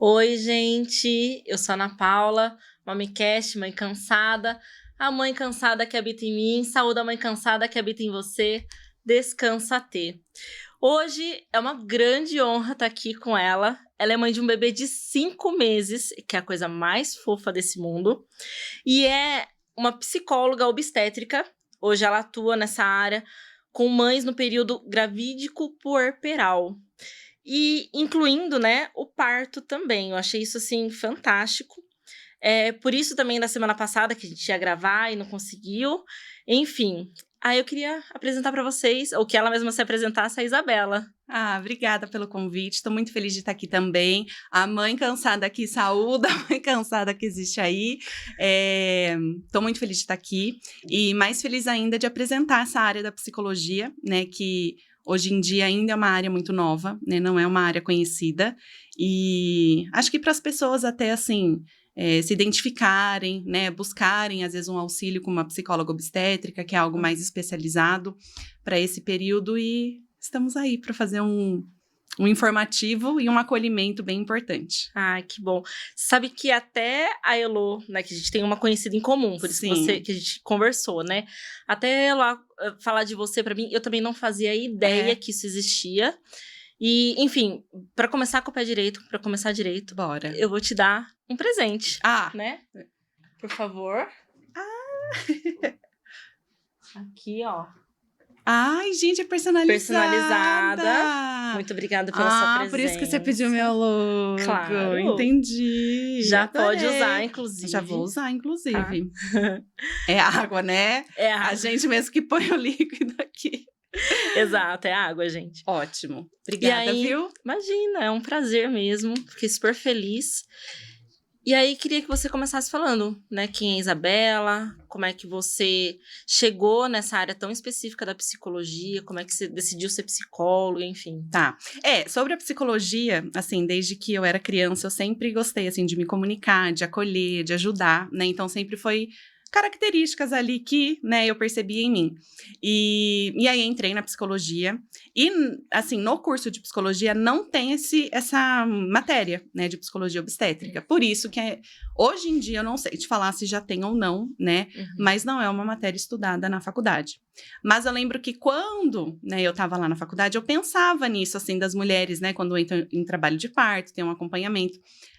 Oi, gente, eu sou a Ana Paula, Mamicast, mãe cansada, a mãe cansada que habita em mim, saúde a mãe cansada que habita em você, descansa T. Hoje é uma grande honra estar aqui com ela. Ela é mãe de um bebê de 5 meses, que é a coisa mais fofa desse mundo, e é uma psicóloga obstétrica. Hoje ela atua nessa área com mães no período gravídico puerperal. E incluindo, né, o parto também. Eu achei isso, assim, fantástico. Por isso também da semana passada que a gente ia gravar e não conseguiu. Enfim, aí eu queria apresentar para vocês, ou que ela mesma se apresentasse, a Isabela. Obrigada pelo convite. Estou muito feliz de estar aqui também. A mãe cansada que saúda, a mãe cansada que existe aí. Estou muito feliz de estar aqui e mais feliz ainda de apresentar essa área da psicologia, né, que hoje em dia ainda é uma área muito nova, né, não é uma área conhecida. E acho que para as pessoas até assim se identificarem, né, buscarem às vezes um auxílio com uma psicóloga obstétrica, que é algo mais especializado para esse período, e estamos aí para fazer um informativo e um acolhimento bem importante. Ai, que bom. Sabe que até a Elo, né, que a gente tem uma conhecida em comum, por isso que a gente conversou, né? Até ela falar de você para mim, eu também não fazia ideia que isso existia. E, enfim, para começar com o pé direito, para começar direito, Bora. eu vou te dar um presente, né? Por favor. Aqui, ó. Ai, gente, é personalizada. Muito obrigada pela sua presença. Por isso que você pediu meu logo. Claro. Entendi. Já Adorei. pode usar, inclusive. Já vou usar, inclusive. É água, né? É água. A gente mesmo que põe o líquido aqui. Exato, é água, gente. Ótimo. Obrigada, viu? Imagina, é um prazer mesmo. Fiquei super feliz. E aí, queria que você começasse falando, né, quem é a Isabela, como é que você chegou nessa área tão específica da psicologia, como é que você decidiu ser psicóloga, enfim. Tá. Sobre a psicologia, assim, desde que eu era criança, eu sempre gostei, assim, de me comunicar, de acolher, de ajudar, né, então sempre foi características ali que, né, eu percebi em mim. E aí entrei na psicologia e, assim, no curso de psicologia não tem essa matéria, né, de psicologia obstétrica. Por isso que hoje em dia eu não sei te falar se já tem ou não, né, mas não é uma matéria estudada na faculdade. Mas eu lembro que quando, né, eu estava lá na faculdade, eu pensava nisso, assim, das mulheres, né, quando entram em trabalho de parto, tem um acompanhamento,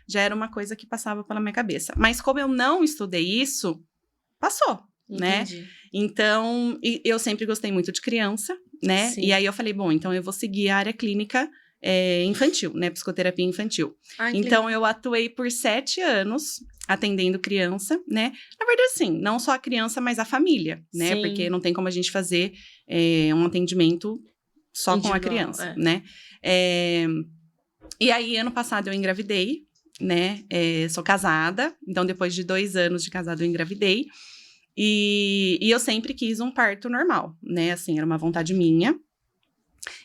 já era uma coisa que passava pela minha cabeça. Mas como eu não estudei isso, passou, Entendi. né? Então, eu sempre gostei muito de criança, né? Sim. E aí eu falei, bom, então eu vou seguir a área clínica infantil, né? Psicoterapia infantil. Ai, então, eu atuei por 7 anos atendendo criança, né? Na verdade, assim, não só a criança, mas a família, né? Sim. Porque não tem como a gente fazer um atendimento só com a criança, né? E aí, ano passado, eu engravidei, né? Sou casada, então depois de 2 anos de casada eu engravidei. E eu sempre quis um parto normal, né? Assim, era uma vontade minha.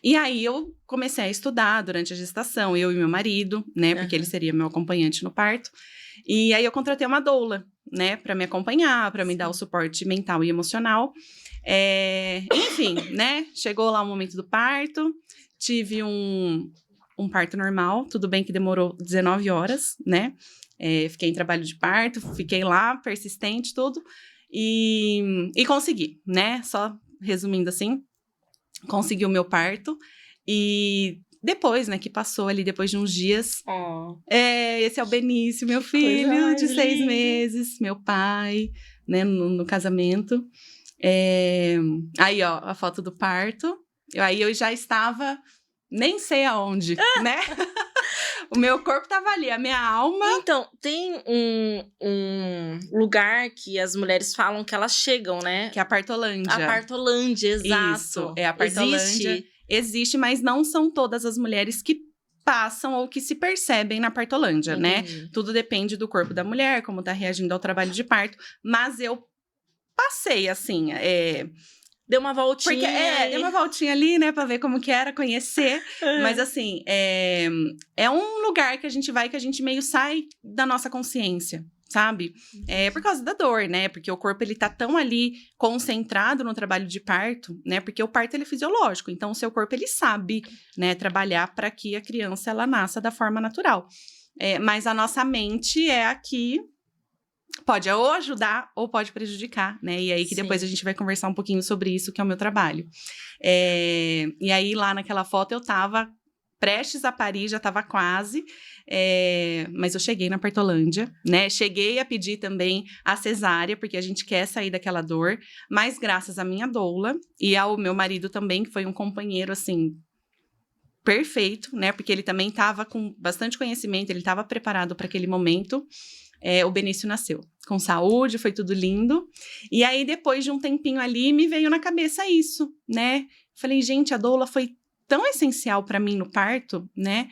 E aí eu comecei a estudar durante a gestação, eu e meu marido, né? Porque ele seria meu acompanhante no parto. E aí eu contratei uma doula, né? Para me acompanhar, para me dar o suporte mental e emocional. Enfim, né? Chegou lá o momento do parto, tive um parto normal, tudo bem que demorou 19 horas, né? Fiquei em trabalho de parto, fiquei lá, persistente, tudo. E consegui, né? Só resumindo assim, consegui o meu parto. E depois, né, que passou ali, depois de uns dias... esse é o Benício, meu filho de 6 meses, meu pai, né, no casamento. Aí, ó, a foto do parto. Aí eu já estava... Nem sei aonde, né? O meu corpo tava ali, a minha alma... Então, tem um lugar que as mulheres falam que elas chegam, né? Que é a Partolândia. A Partolândia, exato. Isso, a Partolândia. Existe, mas não são todas as mulheres que passam ou que se percebem na Partolândia, né? Tudo depende do corpo da mulher, como tá reagindo ao trabalho de parto. Mas eu passei, assim... Deu uma voltinha. Deu uma voltinha ali, né, pra ver como que era, conhecer. Mas, assim, é um lugar que a gente vai, que a gente meio sai da nossa consciência, sabe? Por causa da dor, né? Porque o corpo, ele tá tão ali concentrado no trabalho de parto, né? Porque o parto, ele é fisiológico. Então, o seu corpo, ele sabe, né, trabalhar para que a criança, ela nasça da forma natural. mas a nossa mente é a que pode ou ajudar ou pode prejudicar, né? E aí que depois a gente vai conversar um pouquinho sobre isso, que é o meu trabalho. E aí, lá naquela foto, eu tava prestes a parir, já tava quase, mas eu cheguei na Partolândia, né? Cheguei a pedir também a cesárea, porque a gente quer sair daquela dor, mas graças à minha doula e ao meu marido também, que foi um companheiro, assim, perfeito, né? Porque ele também tava com bastante conhecimento, ele tava preparado para aquele momento. O Benício nasceu com saúde, foi tudo lindo. E aí, depois de um tempinho ali, me veio na cabeça isso, né? Falei, gente, a doula foi tão essencial para mim no parto, né?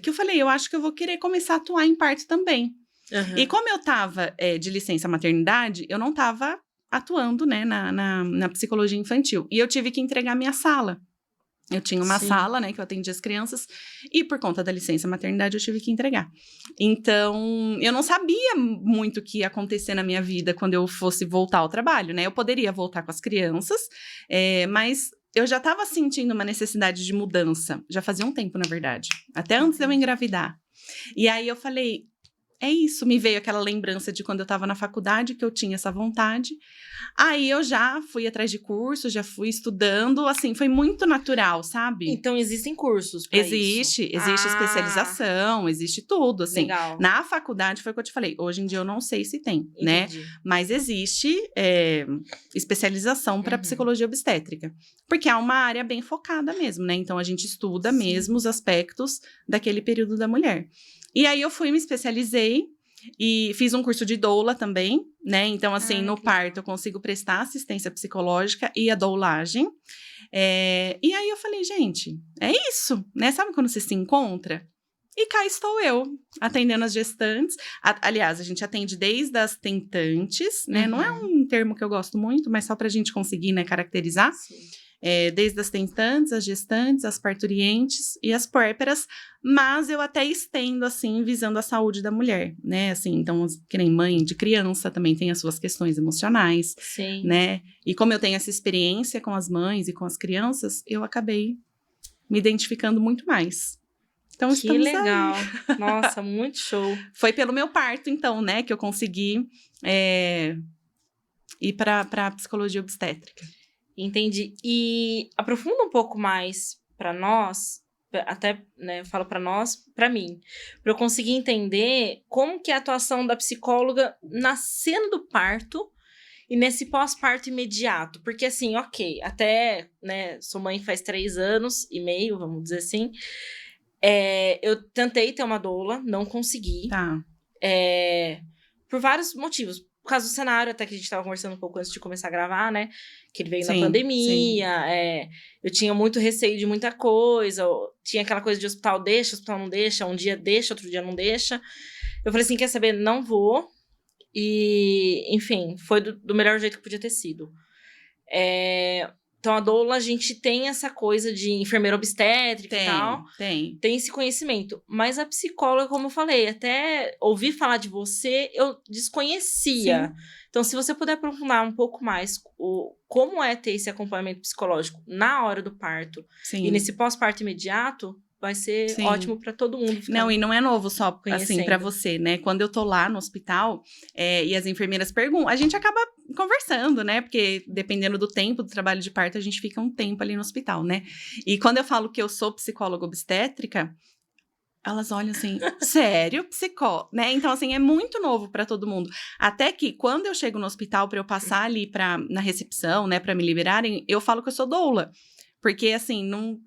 Que eu falei, eu acho que eu vou querer começar a atuar em parto também. Uhum. E como eu tava de licença maternidade, eu não tava atuando, né, na psicologia infantil. E eu tive que entregar minha sala. Eu tinha uma sala, né, que eu atendia as crianças, e por conta da licença maternidade eu tive que entregar. Então, eu não sabia muito o que ia acontecer na minha vida quando eu fosse voltar ao trabalho, né? Eu poderia voltar com as crianças, mas eu já estava sentindo uma necessidade de mudança, já fazia um tempo, na verdade, até antes de eu engravidar. E aí eu falei, é isso, me veio aquela lembrança de quando eu estava na faculdade, que eu tinha essa vontade. Aí eu já fui atrás de cursos, já fui estudando, assim, foi muito natural, sabe? Então existem cursos pra isso? Existe especialização, existe tudo, assim. Legal. Na faculdade foi o que eu te falei, hoje em dia eu não sei se tem, né? Mas existe especialização para psicologia obstétrica, porque é uma área bem focada mesmo, né? Então a gente estuda mesmo os aspectos daquele período da mulher. E aí eu fui, me especializei e fiz um curso de doula também, né? Então, assim, no parto eu consigo prestar assistência psicológica e a doulagem. E aí eu falei, gente, é isso, né? Sabe quando você se encontra? E cá estou eu, atendendo as gestantes. Aliás, a gente atende desde as tentantes, né? Uhum. Não é um termo que eu gosto muito, mas só pra gente conseguir, né, caracterizar. Sim. Desde as tentantes, as gestantes, as parturientes e as puérperas, mas eu até estendo, assim, visando a saúde da mulher, né, assim, então, que nem mãe de criança também tem as suas questões emocionais, sim, né, e como eu tenho essa experiência com as mães e com as crianças, eu acabei me identificando muito mais. Então, que legal, aí. Nossa, muito show. Foi pelo meu parto, então, né, que eu consegui ir para a psicologia obstétrica. Entendi. E aprofunda um pouco mais para nós, até, né, falo para nós, para mim, para eu conseguir entender como que é a atuação da psicóloga na cena do parto e nesse pós-parto imediato. Porque assim, ok, até, né, sou mãe faz 3 anos e meio, vamos dizer assim, eu tentei ter uma doula, não consegui. Tá. Por vários motivos. Por causa do cenário, até que a gente estava conversando um pouco antes de começar a gravar, né? Que ele veio na pandemia. Eu tinha muito receio de muita coisa. Tinha aquela coisa de hospital não deixa. Um dia deixa, outro dia não deixa. Eu falei assim, quer saber? Não vou. E, enfim, foi do melhor jeito que podia ter sido. Então, a doula, a gente tem essa coisa de enfermeira obstétrica e tal. Tem esse conhecimento. Mas a psicóloga, como eu falei, até ouvir falar de você, eu desconhecia. Sim. Então, se você puder aprofundar um pouco mais como é ter esse acompanhamento psicológico na hora do parto. Sim. E nesse pós-parto imediato, vai ser ótimo para todo mundo. Não, e não é novo só, assim, para você, né? Quando eu tô lá no hospital e as enfermeiras perguntam, a gente acaba conversando, né? Porque dependendo do tempo do trabalho de parto, a gente fica um tempo ali no hospital, né? E quando eu falo que eu sou psicóloga obstétrica, elas olham assim, sério, né? Então, assim, é muito novo para todo mundo. Até que quando eu chego no hospital para eu passar ali na recepção, né, para me liberarem, eu falo que eu sou doula. Porque, assim, não...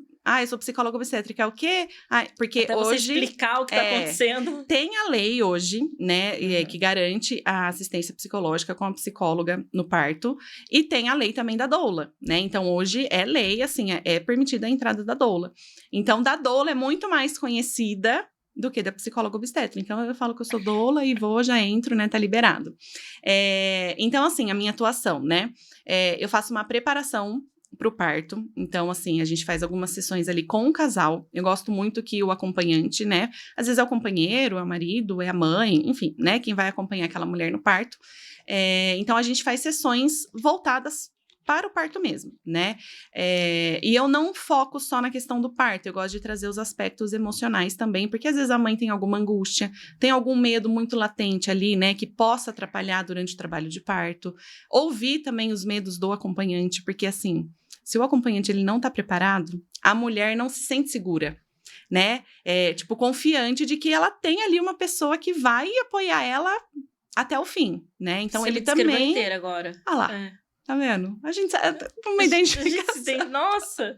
eu sou psicóloga obstétrica, é o quê? Porque até hoje... você explicar o que tá acontecendo. Tem a lei hoje, né, que garante a assistência psicológica com a psicóloga no parto. E tem a lei também da doula, né? Então, hoje é lei, assim, é permitida a entrada da doula. Então, da doula é muito mais conhecida do que da psicóloga obstétrica. Então, eu falo que eu sou doula e já entro, né, tá liberado. Então, assim, a minha atuação, né? Eu faço uma preparação pro parto, então, assim, a gente faz algumas sessões ali com o casal. Eu gosto muito que o acompanhante, né, às vezes é o companheiro, é o marido, é a mãe, enfim, né, quem vai acompanhar aquela mulher no parto. Então, a gente faz sessões voltadas para o parto mesmo, né? E eu não foco só na questão do parto, eu gosto de trazer os aspectos emocionais também, porque às vezes a mãe tem alguma angústia, tem algum medo muito latente ali, né, que possa atrapalhar durante o trabalho de parto. Ouvir também os medos do acompanhante, porque assim, se o acompanhante ele não tá preparado, a mulher não se sente segura, né? Confiante de que ela tem ali uma pessoa que vai apoiar ela até o fim, né? Então Você ele me descreveu também... inteira agora. Ah lá. Tá vendo? A gente uma identificação. Nossa!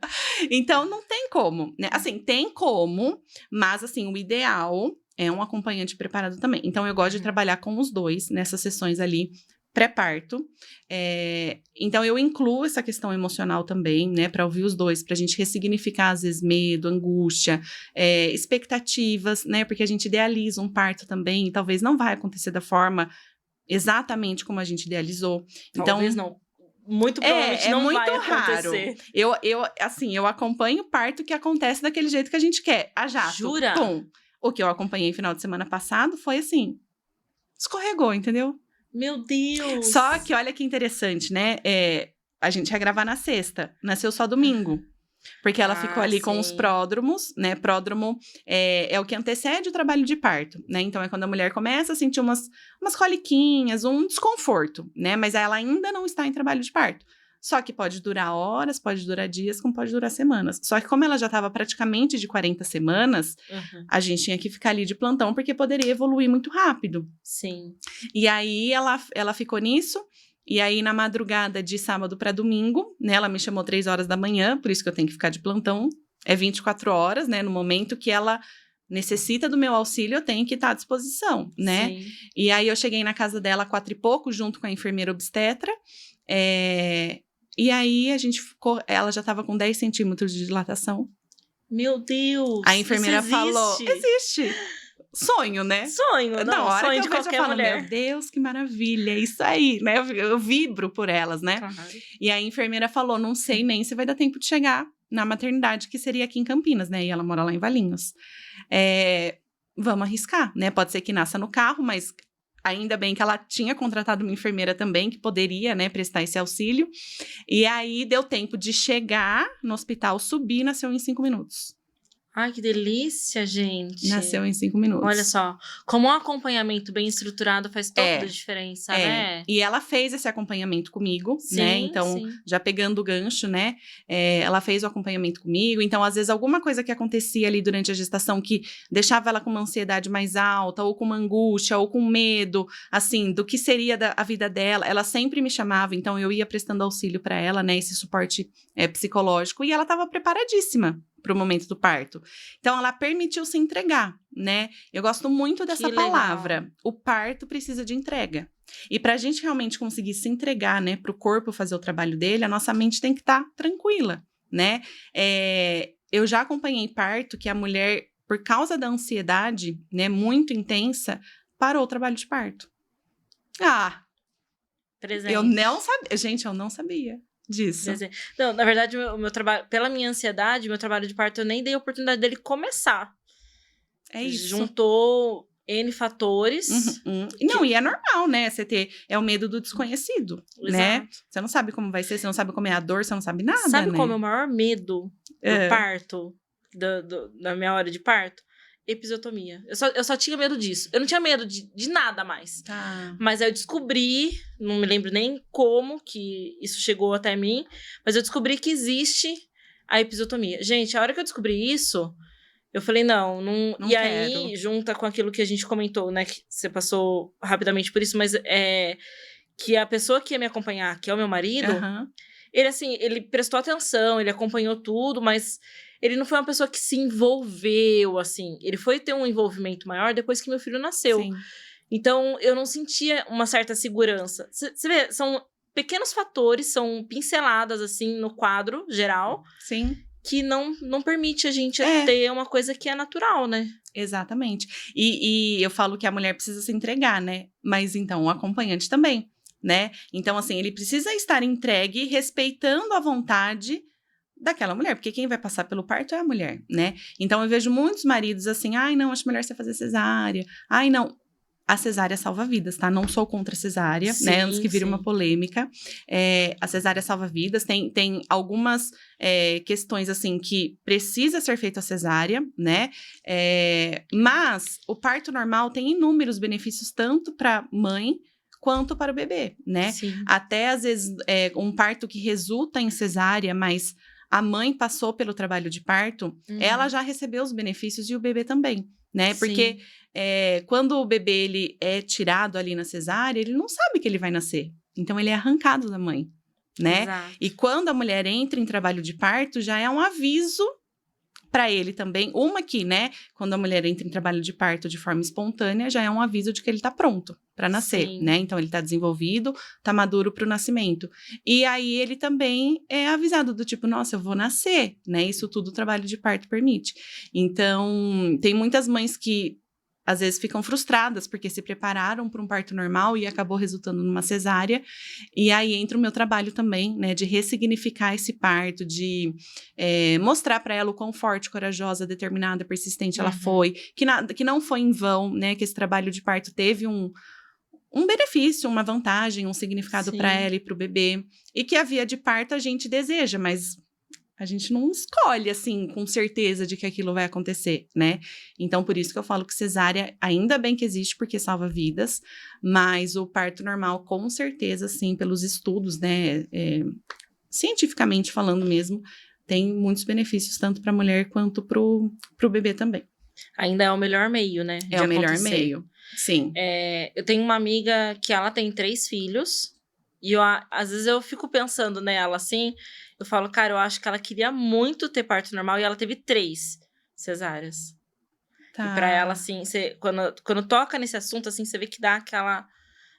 Então, não tem como, né? Assim, tem como, mas, assim, o ideal é um acompanhante preparado também. Então, eu gosto de trabalhar com os dois nessas sessões ali pré-parto. Então, eu incluo essa questão emocional também, né? Para ouvir os dois, pra gente ressignificar, às vezes, medo, angústia, expectativas, né? Porque a gente idealiza um parto também e talvez não vai acontecer da forma exatamente como a gente idealizou. Talvez não. Muito provavelmente não vai acontecer. Eu acompanho o parto que acontece daquele jeito que a gente quer. A jato. Jura? Pum. O que eu acompanhei final de semana passado foi assim, escorregou, entendeu? Meu Deus! Só que olha que interessante, né? A gente ia gravar na sexta, nasceu só domingo. Porque ela ficou ali com os pródromos, né? Pródromo é o que antecede o trabalho de parto, né? Então, é quando a mulher começa a sentir umas coliquinhas, um desconforto, né? Mas ela ainda não está em trabalho de parto. Só que pode durar horas, pode durar dias, como pode durar semanas. Só que como ela já estava praticamente de 40 semanas, a gente tinha que ficar ali de plantão, porque poderia evoluir muito rápido. Sim. E aí, ela ficou nisso. E aí, na madrugada de sábado para domingo, né? Ela me chamou 3 horas da manhã, por isso que eu tenho que ficar de plantão. É 24 horas, né? No momento que ela necessita do meu auxílio, eu tenho que estar à disposição, né? Sim. E aí, eu cheguei na casa dela 4 e pouco, junto com a enfermeira obstetra. E aí, ela já estava com 10 centímetros de dilatação. Meu Deus! A enfermeira falou, existe! Sonho, né? Sonho, não, hora sonho que de qualquer falo, mulher. Meu Deus, que maravilha, é isso aí, né? Eu vibro por elas, né? Claro. E a enfermeira falou, não sei nem se vai dar tempo de chegar na maternidade, que seria aqui em Campinas, né? E ela mora lá em Valinhos. Vamos arriscar, né? Pode ser que nasça no carro, mas ainda bem que ela tinha contratado uma enfermeira também, que poderia, né, prestar esse auxílio. E aí, deu tempo de chegar no hospital, subir e nasceu em 5 minutos. Ai, que delícia, gente. Nasceu em 5 minutos. Olha só, como um acompanhamento bem estruturado faz toda a diferença, né? E ela fez esse acompanhamento comigo, né? Então, já pegando o gancho, né? Ela fez o acompanhamento comigo. Então, às vezes, alguma coisa que acontecia ali durante a gestação que deixava ela com uma ansiedade mais alta, ou com uma angústia, ou com medo, assim, do que seria a vida dela, ela sempre me chamava. Então, eu ia prestando auxílio para ela, né? Esse suporte psicológico. E ela estava preparadíssima para o momento do parto. Então, ela permitiu se entregar, né? Eu gosto muito dessa palavra. O parto precisa de entrega. E para a gente realmente conseguir se entregar, né, para o corpo fazer o trabalho dele, a nossa mente tem que estar tranquila, né? Eu já acompanhei parto que a mulher, por causa da ansiedade, né, muito intensa, parou o trabalho de parto. Presente. Eu não sabia. Gente, eu não sabia disso. Não, na verdade, o meu trabalho, pela minha ansiedade, meu trabalho de parto, eu nem dei a oportunidade dele começar. É isso. Juntou N fatores. Não, e é normal, né? Você ter... É o medo do desconhecido, né? Exato. Você não sabe como vai ser, você não sabe como é a dor, você não sabe nada, Sabe né? qual é o meu maior medo do parto? Da minha hora de parto? Episiotomia. Eu só tinha medo disso. Eu não tinha medo de nada mais. Tá. Mas aí eu descobri, não me lembro nem como que isso chegou até mim, mas eu descobri que existe a episiotomia. Gente, a hora que eu descobri isso, eu falei, não e quero. aí, junta com aquilo que a gente comentou, né, que você passou rapidamente por isso, mas que a pessoa que ia me acompanhar, que é o meu marido, ele prestou atenção, ele acompanhou tudo, mas ele não foi uma pessoa que se envolveu, assim. Ele foi ter um envolvimento maior depois que meu filho nasceu. Sim. Então, eu não sentia uma certa segurança. Você vê, são pequenos fatores, são pinceladas, assim, no quadro geral. Sim. Que não permite a gente ter uma coisa que é natural, né? Exatamente. E eu falo que a mulher precisa se entregar, né? Mas, então, o acompanhante também, né? Então, assim, ele precisa estar entregue, respeitando a vontade daquela mulher, porque quem vai passar pelo parto é a mulher, né? Então, eu vejo muitos maridos assim, ai, não, acho melhor você fazer cesárea, ai, não. a cesárea salva vidas, tá? Não sou contra a cesárea, Sim, né? Antes que vire sim. uma polêmica. A cesárea salva vidas. Tem algumas questões, assim, que precisa ser feita a cesárea, né? Mas o parto normal tem inúmeros benefícios, tanto para mãe quanto para o bebê, né? Sim. Até, às vezes, um parto que resulta em cesárea, mas a mãe passou pelo trabalho de parto, ela já recebeu os benefícios e o bebê também, né? Sim. Porque quando o bebê ele é tirado ali na cesárea, ele não sabe que ele vai nascer. Então, ele é arrancado da mãe, né? Exato. E quando a mulher entra em trabalho de parto, já é um aviso para ele também. Uma que, né, quando a mulher entra em trabalho de parto de forma espontânea, já é um aviso de que ele está pronto para nascer, Sim. né? Então, ele está desenvolvido, está maduro para o nascimento. E aí, ele também é avisado do tipo, nossa, eu vou nascer, né? Isso tudo o trabalho de parto permite. Então, tem muitas mães que às vezes ficam frustradas porque se prepararam para um parto normal e acabou resultando numa cesárea. E aí entra o meu trabalho também, né, de ressignificar esse parto, de mostrar para ela o quão forte, corajosa, determinada, persistente ela foi, que não foi em vão, né, que esse trabalho de parto teve um benefício, uma vantagem, um significado para ela e para o bebê, e que a via de parto a gente deseja, mas a gente não escolhe, assim, com certeza de que aquilo vai acontecer, né? Então, por isso que eu falo que cesárea, ainda bem que existe, porque salva vidas, mas o parto normal, com certeza, sim, pelos estudos, né? Cientificamente falando mesmo, tem muitos benefícios, tanto para a mulher quanto para o bebê também. Ainda é o melhor meio, né? É o melhor meio, sim. Eu tenho uma amiga que ela tem 3 filhos, e às vezes eu fico pensando nela, assim, eu falo, cara, eu acho que ela queria muito ter parto normal, e ela teve 3 cesáreas. Tá. E pra ela, assim, quando toca nesse assunto, assim, você vê que dá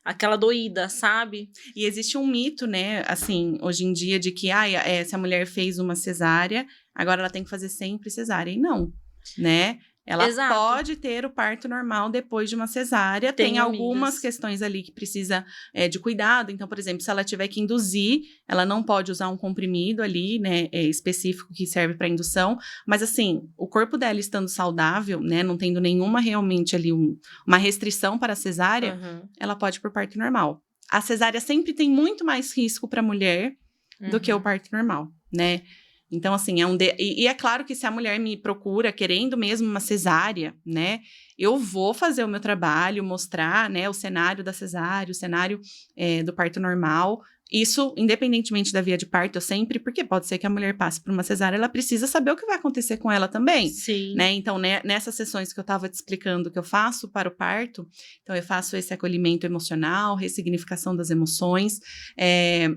aquela doída, sabe? E existe um mito, né, assim, hoje em dia, de que se a mulher fez uma cesárea, agora ela tem que fazer sempre cesárea. E não, né? Ela Exato. pode ter o parto normal depois de uma cesárea. Tem algumas questões ali que precisa de cuidado. Então, por exemplo, se ela tiver que induzir, ela não pode usar um comprimido ali, né, específico que serve para indução. Mas, assim, o corpo dela estando saudável, né, não tendo nenhuma realmente ali uma restrição para a cesárea, ela pode ir por parto normal. A cesárea sempre tem muito mais risco para a mulher do que o parto normal, né? Então, assim, e é claro que se a mulher me procura querendo mesmo uma cesárea, né, eu vou fazer o meu trabalho, mostrar, né, o cenário da cesárea, o cenário do parto normal. Isso, independentemente da via de parto, eu sempre, porque pode ser que a mulher passe por uma cesárea, ela precisa saber o que vai acontecer com ela também. Sim. Né? Então, nessas sessões que eu estava te explicando que eu faço para o parto, então eu faço esse acolhimento emocional, ressignificação das emoções.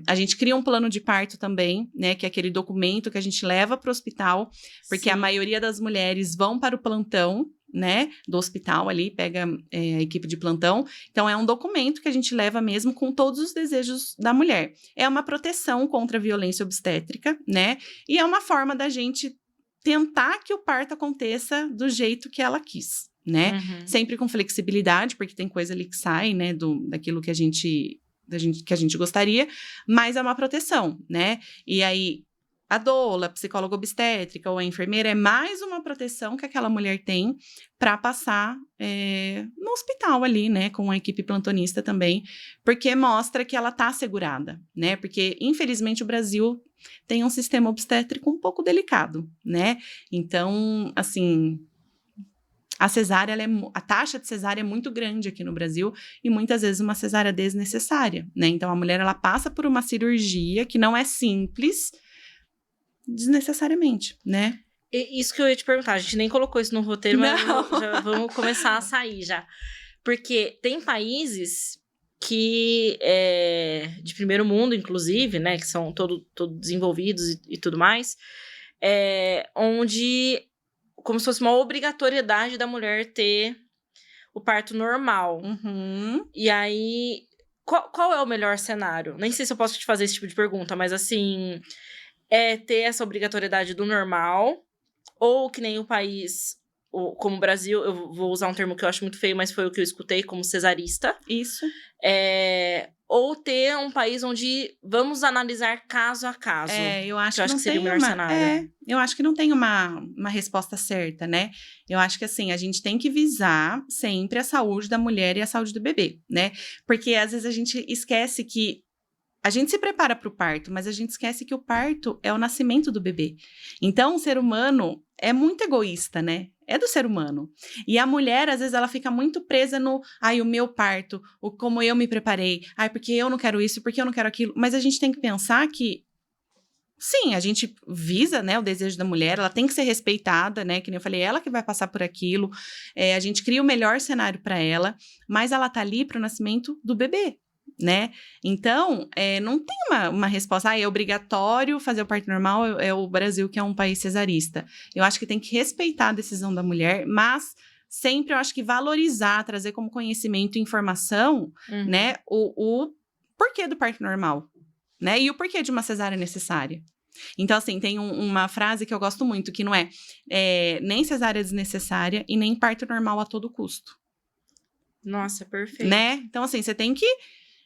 A gente cria um plano de parto também, né? Que é aquele documento que a gente leva para o hospital, porque a maioria das mulheres vão para o plantão, né, do hospital ali, pega a equipe de plantão. Então, é um documento que a gente leva mesmo com todos os desejos da mulher. É uma proteção contra a violência obstétrica, né? E é uma forma da gente tentar que o parto aconteça do jeito que ela quis, né? Sempre com flexibilidade, porque tem coisa ali que sai, né, daquilo que a gente gostaria, mas é uma proteção, né? E aí, a doula, a psicóloga obstétrica ou a enfermeira é mais uma proteção que aquela mulher tem para passar no hospital ali, né, com a equipe plantonista também, porque mostra que ela está assegurada, né, porque infelizmente o Brasil tem um sistema obstétrico um pouco delicado, né, então, assim, a taxa de cesárea é muito grande aqui no Brasil e muitas vezes uma cesárea desnecessária, né, então a mulher ela passa por uma cirurgia que não é simples, desnecessariamente, né? Isso que eu ia te perguntar, a gente nem colocou isso no roteiro, mas já vamos começar a sair já. Porque tem países que, de primeiro mundo, inclusive, né, que são todo desenvolvidos e tudo mais, onde, como se fosse uma obrigatoriedade da mulher ter o parto normal. E aí, qual é o melhor cenário? Nem sei se eu posso te fazer esse tipo de pergunta, mas assim, ter essa obrigatoriedade do normal, ou que nem o país, como o Brasil, eu vou usar um termo que eu acho muito feio, mas foi o que eu escutei, como cesarista. Isso. ou ter um país onde vamos analisar caso a caso. Eu acho que não seria o melhor cenário. Eu acho que não tem uma resposta certa, né? Eu acho que, assim, a gente tem que visar sempre a saúde da mulher e a saúde do bebê, né? Porque, às vezes, a gente esquece que a gente se prepara para o parto, mas a gente esquece que o parto é o nascimento do bebê. Então, o ser humano é muito egoísta, né? É do ser humano. E a mulher, às vezes, ela fica muito presa no... Ai, o meu parto, como eu me preparei. Ai, porque eu não quero isso, porque eu não quero aquilo. Mas a gente tem que pensar que... Sim, a gente visa, né, o desejo da mulher, ela tem que ser respeitada, né, que nem eu falei, ela que vai passar por aquilo, a gente cria o melhor cenário para ela, mas ela tá ali para o nascimento do bebê, né? Então, não tem uma resposta, é obrigatório fazer o parto normal, é o Brasil que é um país cesarista. Eu acho que tem que respeitar a decisão da mulher, mas sempre eu acho que valorizar, trazer como conhecimento e informação, né, o porquê do parto normal, né? E o porquê de uma cesárea necessária. Então, assim, tem uma frase que eu gosto muito, que não é nem cesárea desnecessária e nem parto normal a todo custo. Nossa, perfeito. Né? Então, assim, você tem que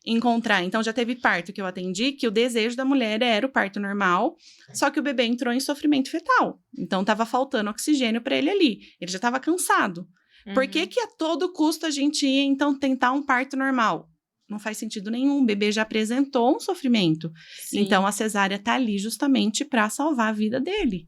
encontrar. Então, já teve parto que eu atendi que o desejo da mulher era o parto normal, só que o bebê entrou em sofrimento fetal. Então, tava faltando oxigênio para ele ali. Ele já tava cansado. Por que a todo custo a gente ia, então, tentar um parto normal? Não faz sentido nenhum, o bebê já apresentou um sofrimento. Sim. Então, a cesárea tá ali justamente para salvar a vida dele,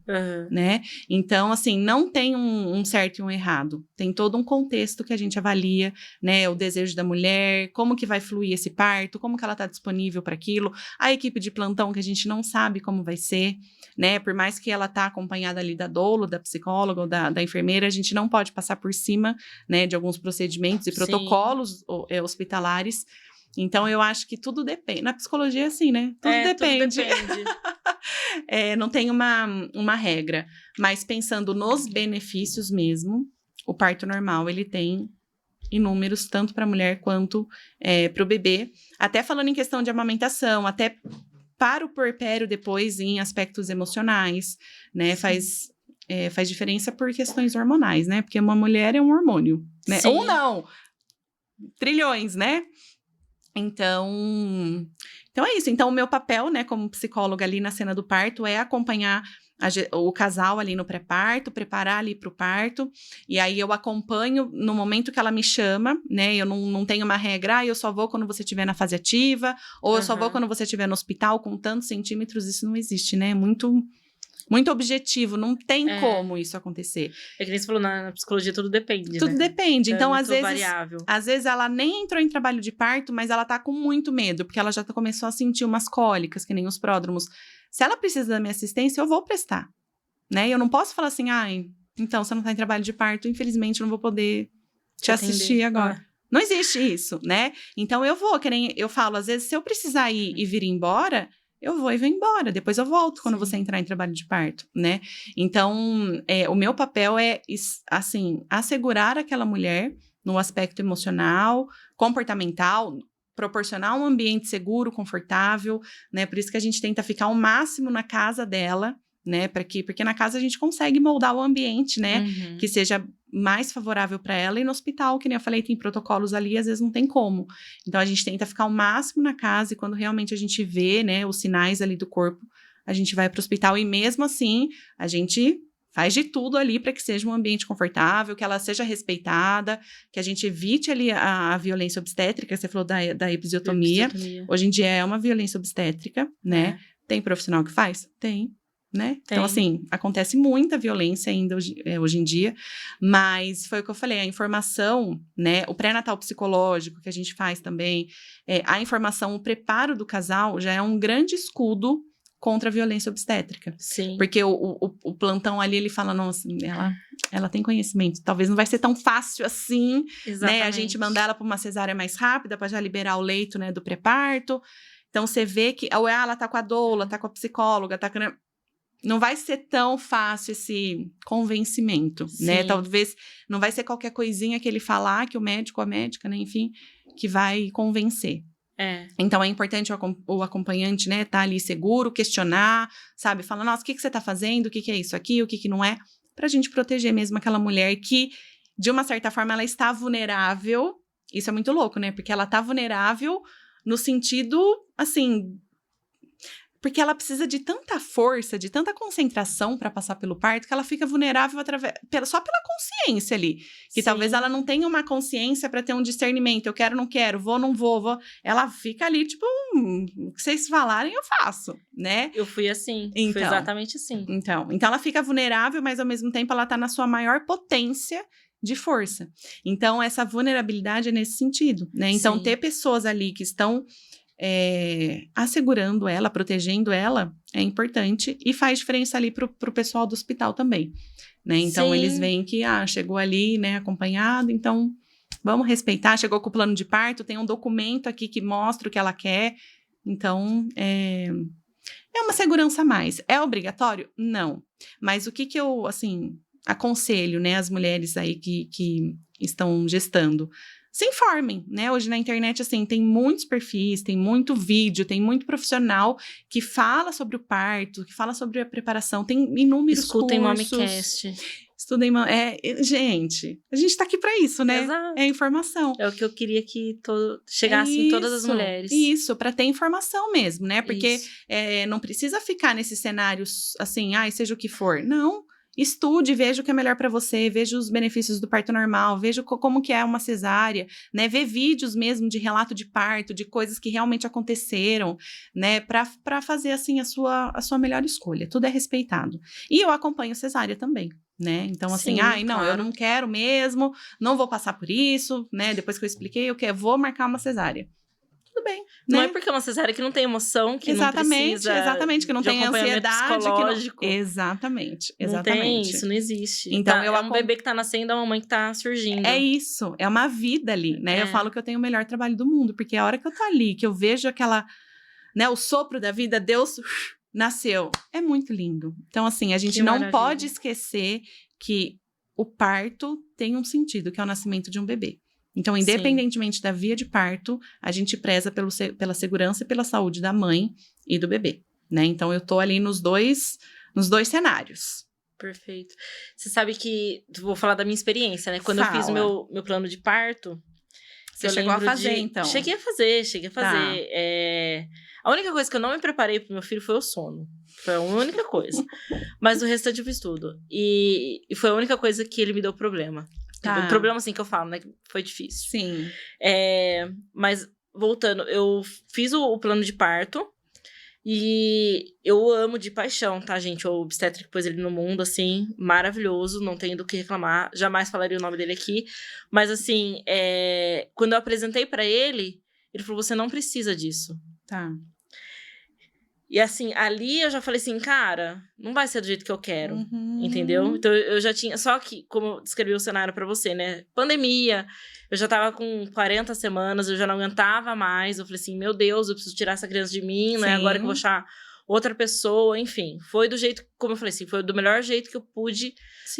né? Então, assim, não tem um certo e um errado. Tem todo um contexto que a gente avalia, né? O desejo da mulher, como que vai fluir esse parto, como que ela tá disponível para aquilo, a equipe de plantão que a gente não sabe como vai ser, né? Por mais que ela tá acompanhada ali da doula, da psicóloga ou da enfermeira, a gente não pode passar por cima, né, de alguns procedimentos e protocolos hospitalares. Então, eu acho que tudo depende. Na psicologia, assim, né? Tudo depende. Tudo depende. Não tem uma regra. Mas pensando nos benefícios mesmo, o parto normal, ele tem inúmeros, tanto para a mulher quanto para o bebê. Até falando em questão de amamentação, até para o puerpério depois em aspectos emocionais, né? Faz diferença por questões hormonais, né? Porque uma mulher é um hormônio, né? Sim. Ou não! Trilhões, né? Então é isso. Então, o meu papel, né, como psicóloga ali na cena do parto é acompanhar o casal ali no pré-parto, preparar ali para o parto, e aí eu acompanho no momento que ela me chama, né, eu não tenho uma regra, eu só vou quando você estiver na fase ativa, ou eu só vou quando você estiver no hospital com tantos centímetros, isso não existe, né, muito objetivo, não tem como isso acontecer. É que nem você falou, na psicologia tudo depende, Tudo depende. Então, às variável. vezes ela nem entrou em trabalho de parto, mas ela tá com muito medo, porque ela já começou a sentir umas cólicas, que nem os pródromos. Se ela precisa da minha assistência, eu vou prestar, né? Eu não posso falar assim, então, você não tá em trabalho de parto, infelizmente, eu não vou poder te assistir agora. Não existe isso, né? Então, eu vou, que nem eu falo, às vezes, se eu precisar ir e vir embora, eu vou e venho embora, depois eu volto quando você entrar em trabalho de parto, né? Então, o meu papel é, assim, assegurar aquela mulher no aspecto emocional, comportamental, proporcionar um ambiente seguro, confortável, né? Por isso que a gente tenta ficar ao máximo na casa dela, né? Porque na casa a gente consegue moldar o ambiente, né? Que seja mais favorável para ela, e no hospital, que nem eu falei, tem protocolos ali, às vezes não tem como. Então, a gente tenta ficar ao máximo na casa, e quando realmente a gente vê, né, os sinais ali do corpo, a gente vai para o hospital, e mesmo assim, a gente faz de tudo ali para que seja um ambiente confortável, que ela seja respeitada, que a gente evite ali a violência obstétrica. Você falou da episiotomia. Hoje em dia é uma violência obstétrica, né? Tem profissional que faz? Tem. Né? Então, assim, acontece muita violência ainda hoje em dia, mas foi o que eu falei, a informação, né, o pré-natal psicológico que a gente faz também, a informação, o preparo do casal já é um grande escudo contra a violência obstétrica. Sim. Porque o plantão ali, ele fala, nossa, ela tem conhecimento, talvez não vai ser tão fácil assim, né, a gente mandar ela para uma cesárea mais rápida, para já liberar o leito, né, do pré-parto. Então, você vê que, ela tá com a doula, tá com a psicóloga, tá com... Não vai ser tão fácil esse convencimento, né? Talvez não vai ser qualquer coisinha que ele falar, que o médico, a médica, né? Enfim, que vai convencer. Então, é importante o acompanhante, né? Tá ali seguro, questionar, sabe? Falar, nossa, o que você tá fazendo? O que é isso aqui? O que não é? Pra gente proteger mesmo aquela mulher que, de uma certa forma, ela está vulnerável. Isso é muito louco, né? Porque ela tá vulnerável no sentido, assim... Porque ela precisa de tanta força, de tanta concentração para passar pelo parto, que ela fica vulnerável só pela consciência ali. Que talvez ela não tenha uma consciência para ter um discernimento. Eu quero, não quero, vou, não vou. Ela fica ali, tipo, o que vocês falarem, eu faço, né? Eu fui assim, fui exatamente assim. Então ela fica vulnerável, mas ao mesmo tempo ela tá na sua maior potência de força. Então, essa vulnerabilidade é nesse sentido, né? Então, ter pessoas ali que estão... assegurando ela, protegendo ela, é importante e faz diferença ali pro pessoal do hospital também, né? Então, eles veem que, chegou ali, né, acompanhado, então, vamos respeitar, chegou com o plano de parto, tem um documento aqui que mostra o que ela quer, então, é uma segurança a mais. É obrigatório? Não. Mas o que eu, assim, aconselho, né, as mulheres aí que estão gestando, se informem, né? Hoje na internet, assim, tem muitos perfis, tem muito vídeo, tem muito profissional que fala sobre o parto, que fala sobre a preparação, tem inúmeros Escutem cursos. Momicast. Estudem, gente, a gente tá aqui pra isso, né? Exato. É informação. É o que eu queria que chegasse em todas as mulheres. Isso, pra ter informação mesmo, né? Porque não precisa ficar nesses cenários, assim, seja o que for. Não. Estude, veja o que é melhor para você, veja os benefícios do parto normal, veja como que é uma cesárea, né? Vê vídeos mesmo de relato de parto, de coisas que realmente aconteceram, né? Para fazer, assim, a sua melhor escolha. Tudo é respeitado. E eu acompanho cesárea também, né? Então, assim, não, eu não quero mesmo, não vou passar por isso, né? Depois que eu expliquei, vou marcar uma cesárea. Tudo bem, não né? é porque é uma cesárea que não tem emoção, que não precisa que não tem ansiedade, psicológico. Exatamente. Não tem, isso não existe. Então, é um bebê que tá nascendo, é uma mãe que tá surgindo. É isso, é uma vida ali, né? Eu falo que eu tenho o melhor trabalho do mundo, porque a hora que eu tô ali, que eu vejo aquela, né, o sopro da vida, Deus nasceu, é muito lindo. Então, assim, a gente não pode esquecer que o parto tem um sentido, que é o nascimento de um bebê. Então, independentemente da via de parto, a gente preza pela segurança e pela saúde da mãe e do bebê, né? Então, eu tô ali nos dois cenários. Perfeito. Você sabe que... Vou falar da minha experiência, né? Quando eu fiz o meu plano de parto... Você chegou a fazer, então? Cheguei a fazer. A única coisa que eu não me preparei pro meu filho foi o sono. Foi a única coisa. Mas o restante eu fiz tudo. E foi a única coisa que ele me deu problema. O problema, assim, que eu falo, né? Foi difícil. Sim. Mas, voltando, eu fiz o plano de parto. E eu amo de paixão, tá, gente? O obstetra que pôs ele no mundo, assim, maravilhoso. Não tenho do que reclamar. Jamais falaria o nome dele aqui. Mas, assim, quando eu apresentei pra ele, ele falou, você não precisa disso. Tá. E assim, ali eu já falei assim, cara, não vai ser do jeito que eu quero, entendeu? Então eu já tinha, só que, como eu descrevi o cenário pra você, né? Pandemia, eu já tava com 40 semanas, eu já não aguentava mais. Eu falei assim, meu Deus, eu preciso tirar essa criança de mim, não é agora que eu vou achar outra pessoa, enfim. Foi do jeito, como eu falei assim, foi do melhor jeito que eu pude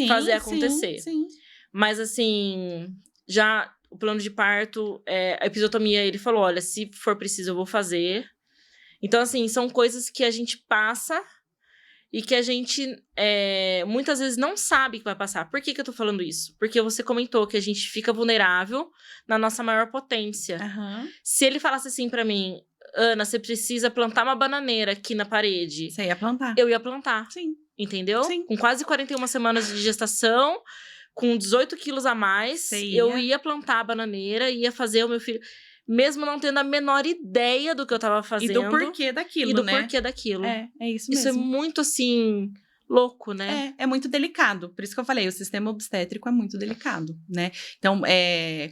fazer acontecer. Sim. Mas assim, já o plano de parto, a episiotomia, ele falou, olha, se for preciso eu vou fazer. Então, assim, são coisas que a gente passa e que a gente muitas vezes não sabe que vai passar. Por que eu tô falando isso? Porque você comentou que a gente fica vulnerável na nossa maior potência. Se ele falasse assim pra mim, Ana, você precisa plantar uma bananeira aqui na parede. Você ia plantar. Eu ia plantar. Sim. Entendeu? Sim. Com quase 41 semanas de gestação, com 18 quilos a mais, eu ia plantar a bananeira, ia fazer o meu filho... Mesmo não tendo a menor ideia do que eu tava fazendo. E do porquê daquilo, né? É isso mesmo. Isso é muito, assim, louco, né? É muito delicado. Por isso que eu falei, o sistema obstétrico é muito delicado, né? Então,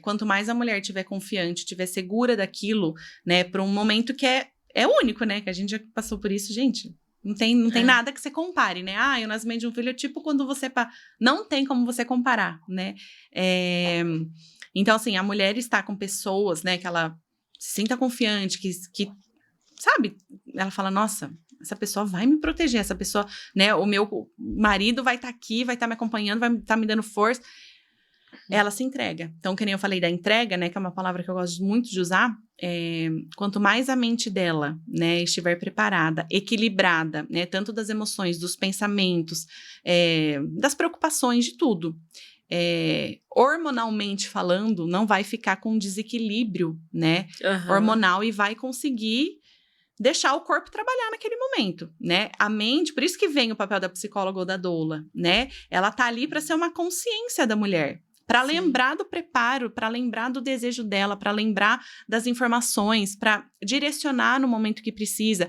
quanto mais a mulher estiver confiante, estiver segura daquilo, né? Para um momento que é único, né? Que a gente já passou por isso, gente. Não tem nada que você compare, né? O nascimento de um filho é tipo quando você... Não tem como você comparar, né? Então, assim, a mulher está com pessoas, né, que ela se sinta confiante, que sabe? Ela fala, nossa, essa pessoa vai me proteger, essa pessoa, né, o meu marido vai estar aqui, vai estar me acompanhando, vai estar me dando força. Ela se entrega. Então, que nem eu falei da entrega, né, que é uma palavra que eu gosto muito de usar, quanto mais a mente dela, né, estiver preparada, equilibrada, né, tanto das emoções, dos pensamentos, das preocupações, de tudo, hormonalmente falando, não vai ficar com desequilíbrio, né, hormonal e vai conseguir deixar o corpo trabalhar naquele momento, né? A mente, por isso que vem o papel da psicóloga ou da doula, né? Ela tá ali para ser uma consciência da mulher, para lembrar do preparo, para lembrar do desejo dela, para lembrar das informações, para direcionar no momento que precisa.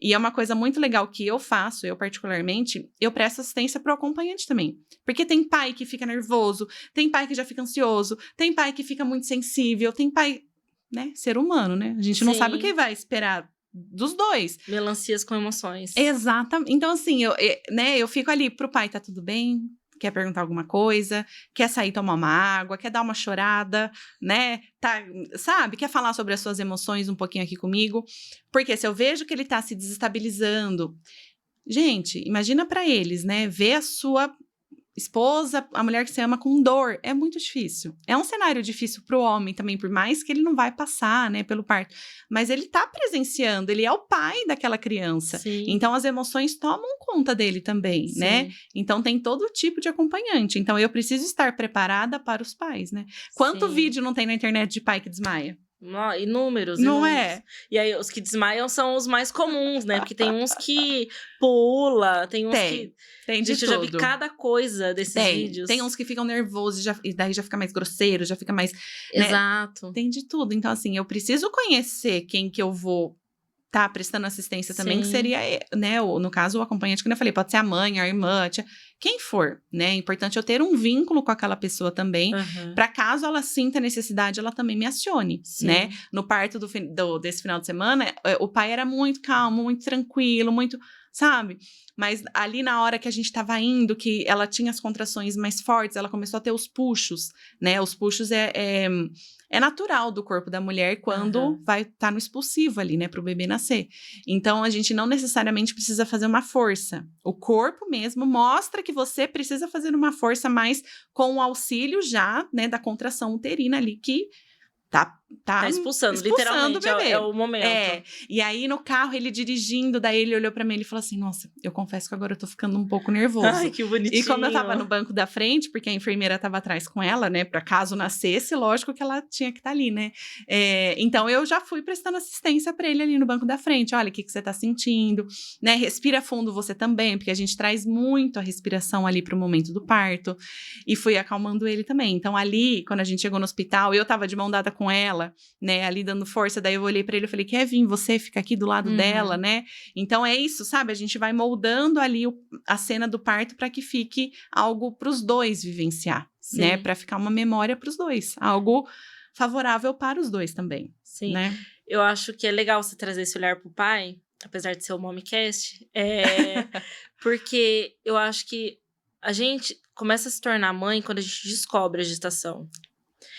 E é uma coisa muito legal que eu faço, eu particularmente, eu presto assistência pro acompanhante também. Porque tem pai que fica nervoso, tem pai que já fica ansioso, tem pai que fica muito sensível, tem pai, né? Ser humano, né? A gente não sabe o que vai esperar dos dois. Melancias com emoções. Exatamente. Então, assim, eu fico ali pro pai, tá tudo bem? Quer perguntar alguma coisa? Quer sair tomar uma água? Quer dar uma chorada? Né? Tá, sabe? Quer falar sobre as suas emoções um pouquinho aqui comigo? Porque se eu vejo que ele tá se desestabilizando... Gente, imagina pra eles, né? Ver a sua esposa, a mulher que você ama com dor, é muito difícil. É um cenário difícil pro homem também, por mais que ele não vai passar, né, pelo parto. Mas ele tá presenciando, ele é o pai daquela criança. Sim. Então, as emoções tomam conta dele também, Sim. né? Então, tem todo tipo de acompanhante. Então, eu preciso estar preparada para os pais, né? Quanto vídeo não tem na internet de pai que desmaia? Inúmeros. Não é? E aí, os que desmaiam são os mais comuns, né? Porque tem uns que pula, tem uns que... Tem de tudo. Eu já vi cada coisa desses vídeos. Tem uns que ficam nervosos e daí já fica mais grosseiro, já fica mais... Exato. Né? Tem de tudo. Então, assim, eu preciso conhecer quem que eu vou tá prestando assistência também, que seria, né, no caso, o acompanhante, que eu falei, pode ser a mãe, a irmã, a tia, quem for, né? É importante eu ter um vínculo com aquela pessoa também, para caso ela sinta necessidade, ela também me acione, né? No parto desse final de semana, o pai era muito calmo, muito tranquilo, muito, sabe? Mas ali na hora que a gente tava indo, que ela tinha as contrações mais fortes, ela começou a ter os puxos, né? Os puxos é natural do corpo da mulher quando vai estar no expulsivo ali, né, para o bebê nascer. Então, a gente não necessariamente precisa fazer uma força. O corpo mesmo mostra que você precisa fazer uma força, mas com o auxílio já, né, da contração uterina ali, que tá expulsando literalmente, o bebê. É o momento. E aí, no carro, ele dirigindo, daí ele olhou pra mim e falou assim, nossa, eu confesso que agora eu tô ficando um pouco nervoso. Ai, que bonitinho. E como eu tava no banco da frente, porque a enfermeira tava atrás com ela, né, pra caso nascesse, lógico que ela tinha que estar ali, né. Então, eu já fui prestando assistência pra ele ali no banco da frente. Olha, o que você tá sentindo, né, respira fundo você também, porque a gente traz muito a respiração ali pro momento do parto. E fui acalmando ele também. Então, ali, quando a gente chegou no hospital, eu tava de mão dada com ela, né, ali dando força, daí eu olhei pra ele e falei, Kevin, você fica aqui do lado dela, né, então é isso, sabe, a gente vai moldando ali a cena do parto pra que fique algo pros dois vivenciar, né, pra ficar uma memória pros dois, algo favorável para os dois também. Sim, né? Eu acho que é legal você trazer esse olhar pro pai, apesar de ser o Momicast, porque eu acho que a gente começa a se tornar mãe quando a gente descobre a gestação.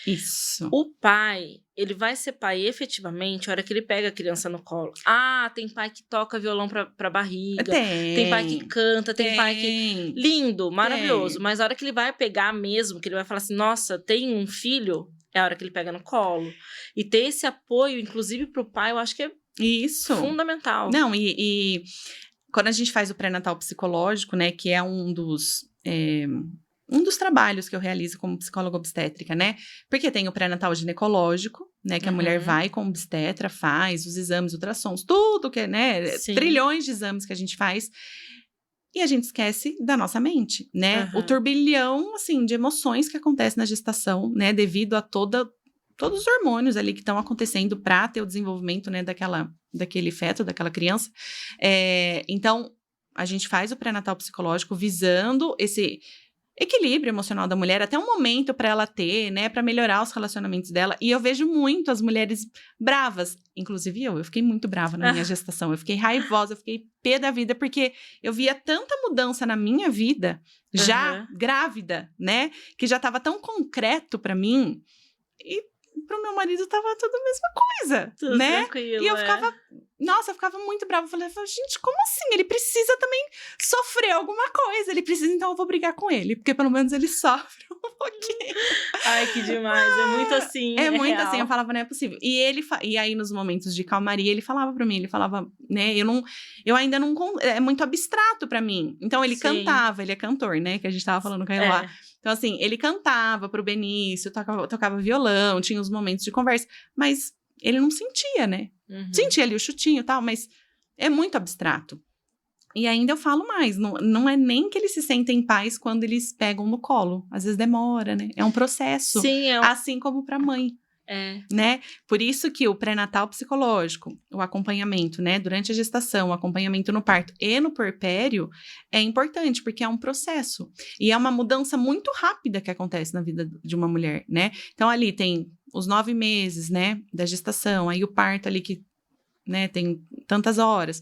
Isso. O pai, ele vai ser pai efetivamente a hora que ele pega a criança no colo. Ah, tem pai que toca violão pra barriga. Tem pai que canta, tem pai que... Lindo, maravilhoso. Mas a hora que ele vai pegar mesmo, que ele vai falar assim, nossa, tem um filho, é a hora que ele pega no colo. E ter esse apoio, inclusive pro pai, eu acho que é fundamental. Não, e quando a gente faz o pré-natal psicológico, né, que é um dos trabalhos que eu realizo como psicóloga obstétrica, né? Porque tem o pré-natal ginecológico, né? Que a mulher vai com obstetra, faz os exames, ultrassons, tudo que, né? Trilhões de exames que a gente faz. E a gente esquece da nossa mente, né? O turbilhão, assim, de emoções que acontece na gestação, né? Devido a todos os hormônios ali que estão acontecendo para ter o desenvolvimento, né? Daquele feto, daquela criança. Então, a gente faz o pré-natal psicológico visando esse equilíbrio emocional da mulher, até um momento para ela ter, né, para melhorar os relacionamentos dela. E eu vejo muito as mulheres bravas, inclusive eu fiquei muito brava na minha gestação, eu fiquei raivosa, eu fiquei pé da vida, porque eu via tanta mudança na minha vida, já grávida, né, que já estava tão concreto para mim, e pro meu marido tava tudo a mesma coisa, tudo né? Tranquilo, e eu ficava Nossa, eu ficava muito brava. Eu falei, gente, como assim? Ele precisa também sofrer alguma coisa. Ele precisa, então eu vou brigar com ele. Porque pelo menos ele sofre um pouquinho. Ai, que demais. É muito assim, É muito real. assim, eu falava, não é possível. E aí, nos momentos de calmaria, ele falava pra mim, ele falava, né, eu ainda não, é muito abstrato pra mim. Então, ele cantava, ele é cantor, né, que a gente tava falando com ele lá. Então, assim, ele cantava pro Benício, tocava violão, tinha os momentos de conversa, mas ele não sentia, né? Sentia ali o chutinho e tal, mas é muito abstrato. E ainda eu falo mais, não é nem que eles se sentem em paz quando eles pegam no colo. Às vezes demora, né? É um processo. Sim, assim como pra mãe. Né? Por isso que o pré-natal psicológico, o acompanhamento, né? Durante a gestação, o acompanhamento no parto e no puerpério é importante, porque é um processo. E é uma mudança muito rápida que acontece na vida de uma mulher, né? Então, ali tem os 9 meses, né? Da gestação, aí o parto ali que, né? Tem tantas horas.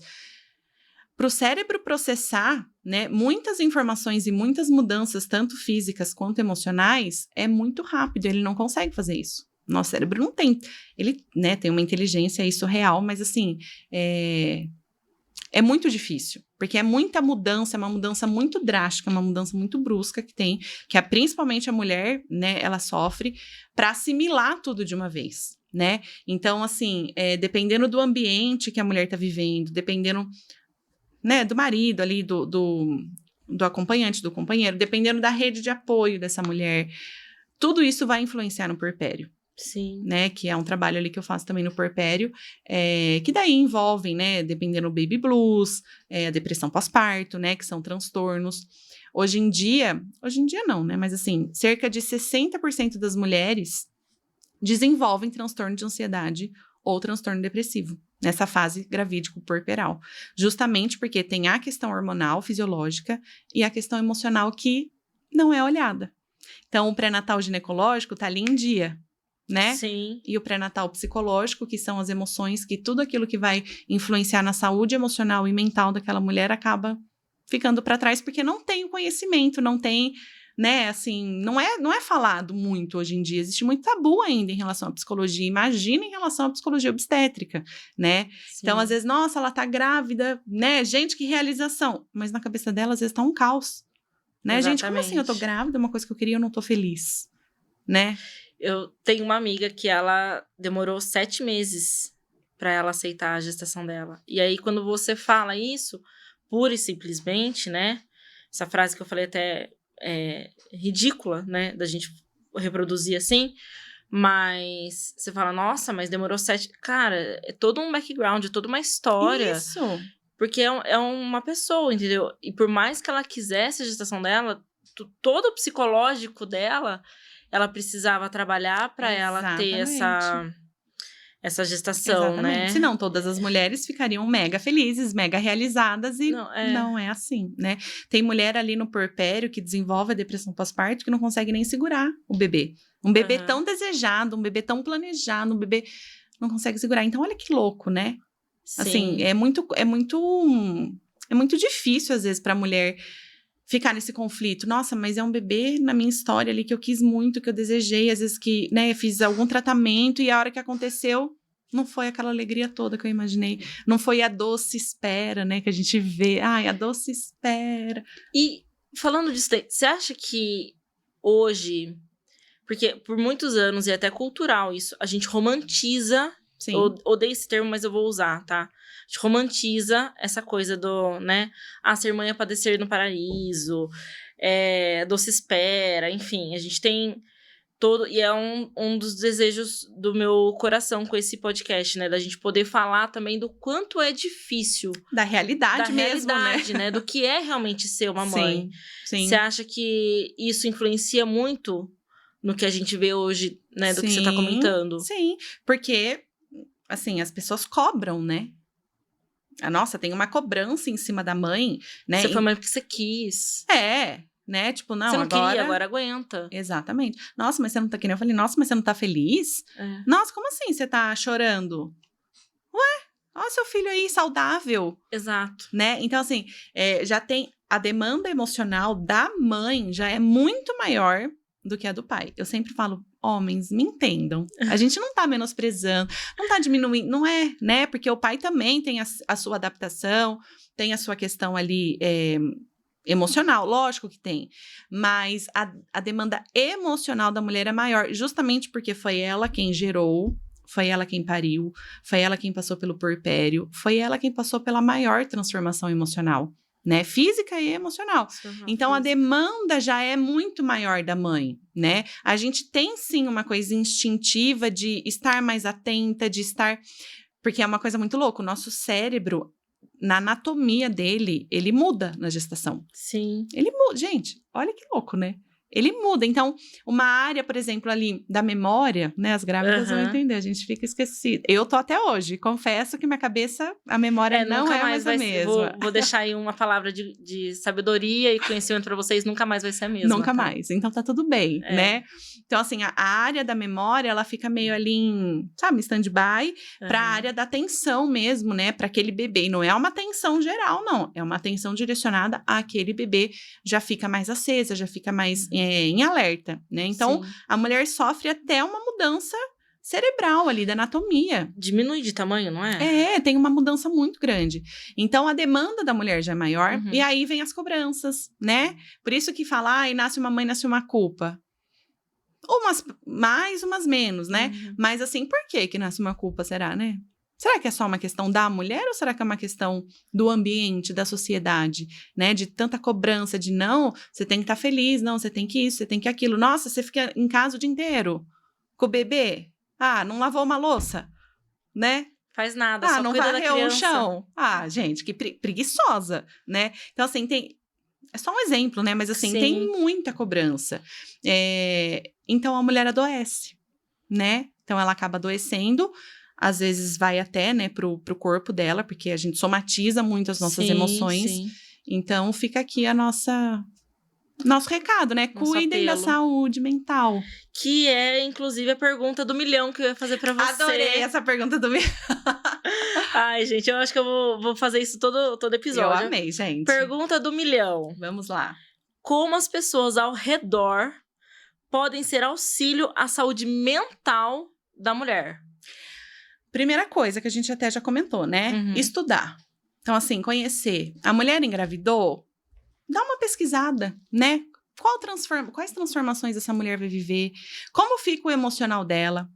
Para o cérebro processar, né, muitas informações e muitas mudanças, tanto físicas quanto emocionais, é muito rápido, ele não consegue fazer isso. Nosso cérebro não tem, ele, né, tem uma inteligência isso real, mas assim, é muito difícil, porque é muita mudança, é uma mudança muito drástica, uma mudança muito brusca que tem, que principalmente a mulher, né, ela sofre para assimilar tudo de uma vez, né? Então, assim, dependendo do ambiente que a mulher está vivendo, dependendo, né, do marido ali, do acompanhante, do companheiro, dependendo da rede de apoio dessa mulher, tudo isso vai influenciar no puerpério. Sim. Né, que é um trabalho ali que eu faço também no puerpério, que daí envolvem, né, dependendo do baby blues, a depressão pós-parto, né, que são transtornos. Hoje em dia não, né, mas assim, cerca de 60% das mulheres desenvolvem transtorno de ansiedade ou transtorno depressivo nessa fase gravídico-puerperal, justamente porque tem a questão hormonal, fisiológica, e a questão emocional que não é olhada. Então, o pré-natal ginecológico tá ali em dia, né? Sim. E o pré-natal psicológico, que são as emoções, que tudo aquilo que vai influenciar na saúde emocional e mental daquela mulher acaba ficando para trás, porque não tem o conhecimento, não tem, né, assim, não é falado muito hoje em dia, existe muito tabu ainda em relação à psicologia, imagina em relação à psicologia obstétrica, né? Sim. Então, às vezes, nossa, ela tá grávida, né, gente, que realização, mas na cabeça dela, às vezes, tá um caos, né? Exatamente. Gente, como assim, eu tô grávida, uma coisa que eu queria, eu não tô feliz, né? Eu tenho uma amiga que ela demorou 7 meses para ela aceitar a gestação dela. E aí, quando você fala isso, pura e simplesmente, né? Essa frase que eu falei até é ridícula, né? Da gente reproduzir assim. Mas você fala, nossa, mas demorou 7... Cara, é todo um background, é toda uma história. Isso! Porque é uma pessoa, entendeu? E por mais que ela quisesse a gestação dela, todo o psicológico dela... ela precisava trabalhar para ela ter essa gestação, exatamente. né? Senão todas as mulheres ficariam mega felizes, mega realizadas e não é assim, né? Tem mulher ali no puerpério que desenvolve a depressão pós-parto que não consegue nem segurar o bebê. Um bebê tão desejado, um bebê tão planejado, um bebê não consegue segurar. Então, olha que louco, né? Sim. Assim, é muito difícil às vezes para a mulher ficar nesse conflito. Nossa, mas é um bebê na minha história ali que eu quis muito, que eu desejei, às vezes que, né, fiz algum tratamento e a hora que aconteceu, não foi aquela alegria toda que eu imaginei. Não foi a doce espera, né, que a gente vê. Ai, a doce espera. E falando disso daí, você acha que hoje, porque por muitos anos, e até cultural isso, a gente romantiza, eu odeio esse termo, mas eu vou usar, tá? A gente romantiza essa coisa do, né? Ser mãe é padecer no paraíso, doce espera, enfim. A gente tem todo... E é um dos desejos do meu coração com esse podcast, né? Da gente poder falar também do quanto é difícil. Da realidade mesmo, né? Do que é realmente ser uma mãe. Sim. Você acha que isso influencia muito no que a gente vê hoje, né? Do que você tá comentando? Sim, porque, assim, as pessoas cobram, né? Nossa, tem uma cobrança em cima da mãe, né? Você foi mãe porque você quis. Né? Tipo, não, você não queria, agora aguenta. Exatamente. Nossa, mas você não tá querendo. Eu falei, nossa, mas você não tá feliz? Nossa, como assim você tá chorando? Ué, olha seu filho aí, saudável. Exato. Né? Então, assim, já tem... A demanda emocional da mãe já é muito maior do que a do pai. Eu sempre falo homens, me entendam. A gente não tá menosprezando, não tá diminuindo, não é, né? Porque o pai também tem a sua adaptação, tem a sua questão ali emocional, lógico que tem. Mas a demanda emocional da mulher é maior, justamente porque foi ela quem gerou, foi ela quem pariu, foi ela quem passou pelo puerpério, foi ela quem passou pela maior transformação emocional, né? Física e emocional. Então, a demanda já é muito maior da mãe, né? A gente tem, sim, uma coisa instintiva de estar mais atenta, de estar... Porque é uma coisa muito louca, o nosso cérebro, na anatomia dele, ele muda na gestação. Sim. Ele muda, gente, olha que louco, né? Ele muda. Então, uma área, por exemplo, ali da memória, né? As grávidas vão entender, a gente fica esquecido. Eu tô até hoje, confesso que minha cabeça, a memória não é mais a mesma. Vou deixar aí uma palavra de sabedoria e conhecimento pra vocês, nunca mais vai ser a mesma. Nunca mais. Então, tá tudo bem, né? Então, assim, a área da memória, ela fica meio ali em, sabe, stand-by, pra área da atenção mesmo, né? Pra aquele bebê. E não é uma atenção geral, não. É uma atenção direcionada àquele bebê. Já fica mais acesa, já fica mais em alerta, né? Então, a mulher sofre até uma mudança cerebral ali, da anatomia. Diminui de tamanho, não é? Tem uma mudança muito grande. Então, a demanda da mulher já é maior, e aí vem as cobranças, né? Por isso que fala, nasce uma mãe, nasce uma culpa. Umas mais, umas menos, né? Mas assim, por que nasce uma culpa, será, né? Será que é só uma questão da mulher ou será que é uma questão do ambiente, da sociedade, né? De tanta cobrança de não, você tem que estar feliz, não, você tem que isso, você tem que aquilo. Nossa, você fica em casa o dia inteiro com o bebê. Não lavou uma louça, né? Faz nada, só não cuida da criança. o chão. Gente, que preguiçosa, né? Então, assim, é só um exemplo, né? Mas, assim, tem muita cobrança. Então, a mulher adoece, né? Então, ela acaba adoecendo. Às vezes vai até, né, pro corpo dela, porque a gente somatiza muito as nossas emoções. Sim. Então, fica aqui nosso recado, né? Nosso Cuidem apelo. da saúde mental. Que é, inclusive, a pergunta do milhão que eu ia fazer pra você. Adorei essa pergunta do milhão. Ai, gente, eu acho que eu vou fazer isso todo episódio. Eu amei, gente. Pergunta do milhão. Vamos lá. Como as pessoas ao redor podem ser auxílio à saúde mental da mulher? Primeira coisa que a gente até já comentou, né? Estudar. Então, assim, conhecer. A mulher engravidou, dá uma pesquisada, né? Quais transformações essa mulher vai viver? Como fica o emocional dela?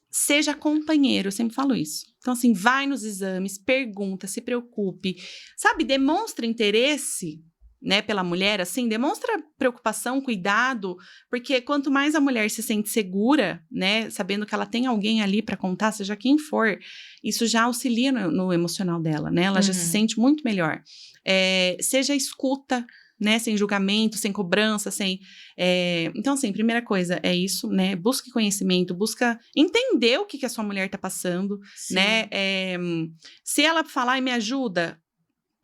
Seja companheiro, eu sempre falo isso. Então, assim, vai nos exames, pergunta, se preocupe. Sabe, demonstra interesse, né, pela mulher, assim, demonstra preocupação, cuidado, porque quanto mais a mulher se sente segura, né, sabendo que ela tem alguém ali para contar, seja quem for, isso já auxilia no emocional dela, né, ela já se sente muito melhor. Seja escuta, né, sem julgamento, sem cobrança, Então, assim, primeira coisa é isso, né, busque conhecimento, busca entender o que a sua mulher tá passando, né, se ela falar me ajuda,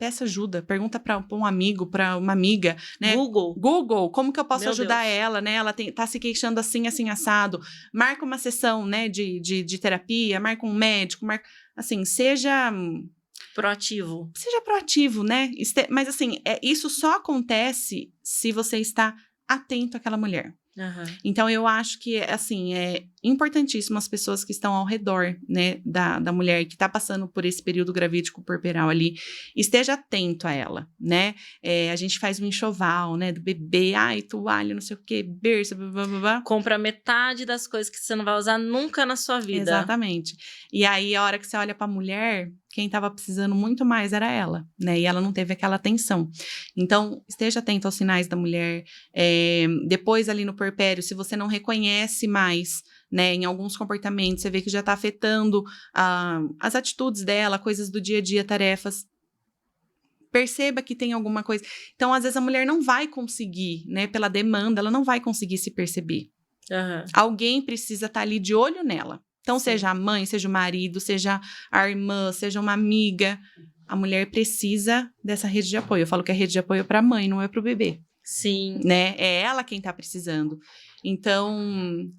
peça ajuda, pergunta para um amigo, para uma amiga, né? Google, como que eu posso ajudar ela, né? Ela tá se queixando assim, assado. Marca uma sessão, né, de terapia, marca um médico, assim, seja proativo. Seja proativo, né? Mas assim, isso só acontece se você está atento àquela mulher. Então, eu acho que, assim, é importantíssimo as pessoas que estão ao redor, né, da mulher que está passando por esse período gravídico puerperal ali, esteja atento a ela, né? A gente faz um enxoval, né, do bebê, toalha, não sei o quê, berço, blá, blá, blá, blá. Compra metade das coisas que você não vai usar nunca na sua vida. Exatamente. E aí, a hora que você olha para a mulher, quem estava precisando muito mais era ela, né? E ela não teve aquela atenção. Então, esteja atento aos sinais da mulher. Depois, ali no puerpério, se você não reconhece mais, né, em alguns comportamentos, você vê que já está afetando as atitudes dela, coisas do dia a dia, tarefas. Perceba que tem alguma coisa. Então, às vezes, a mulher não vai conseguir, né? Pela demanda, ela não vai conseguir se perceber. Alguém precisa estar ali de olho nela. Então, seja a mãe, seja o marido, seja a irmã, seja uma amiga, a mulher precisa dessa rede de apoio. Eu falo que a rede de apoio é para a mãe, não é para o bebê. Sim. Né? É ela quem está precisando. Então,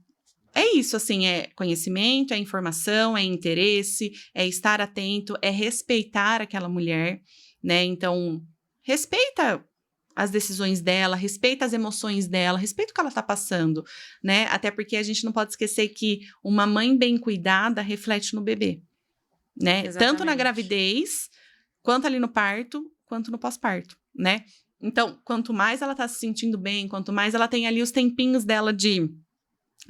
é isso, assim, é conhecimento, é informação, é interesse, é estar atento, é respeitar aquela mulher, né? Então, respeita as decisões dela, respeita as emoções dela, respeita o que ela tá passando, né? Até porque a gente não pode esquecer que uma mãe bem cuidada reflete no bebê, né? Exatamente. Tanto na gravidez, quanto ali no parto, quanto no pós-parto, né? Então, quanto mais ela tá se sentindo bem, quanto mais ela tem ali os tempinhos dela de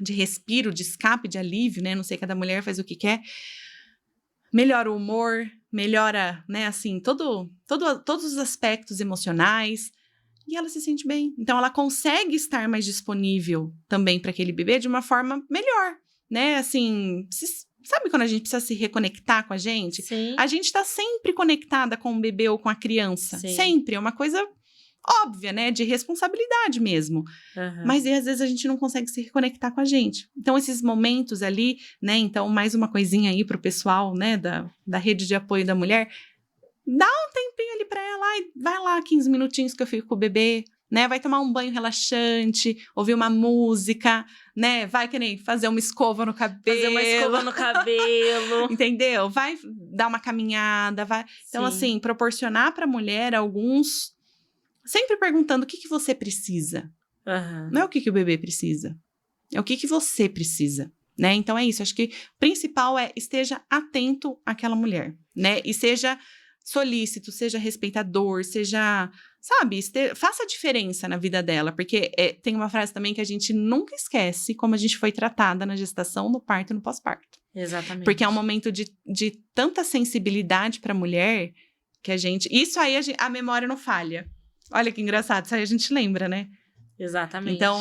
respiro, de escape, de alívio, né? Não sei, cada mulher faz o que quer. Melhora o humor, melhora, né, assim, todos os aspectos emocionais. E ela se sente bem. Então, ela consegue estar mais disponível também para aquele bebê de uma forma melhor, né? Assim, sabe quando a gente precisa se reconectar com a gente? Sim. A gente tá sempre conectada com o bebê ou com a criança. Sim. Sempre. É uma coisa óbvia, né? De responsabilidade mesmo. Uhum. Mas às vezes a gente não consegue se reconectar com a gente. Então, esses momentos ali, né? Então, mais uma coisinha aí pro pessoal, né? Da rede de apoio da mulher. Dá um tempinho ali pra ela, vai lá 15 minutinhos que eu fico com o bebê, né? Vai tomar um banho relaxante, ouvir uma música, né? Vai que nem fazer uma escova no cabelo. Fazer uma escova no cabelo. Entendeu? Vai dar uma caminhada, vai. Então, assim, proporcionar pra mulher alguns... Sempre perguntando o que você precisa. Uhum. Não é o que o bebê precisa. É o que você precisa. Né? Então, é isso. Acho que o principal é esteja atento àquela mulher, né? E seja solícito, seja respeitador, seja, sabe, faça a diferença na vida dela, porque tem uma frase também que a gente nunca esquece como a gente foi tratada na gestação, no parto e no pós-parto. Exatamente. Porque é um momento de tanta sensibilidade para a mulher que isso aí a memória não falha. Olha que engraçado, isso aí a gente lembra, né? Exatamente. Então,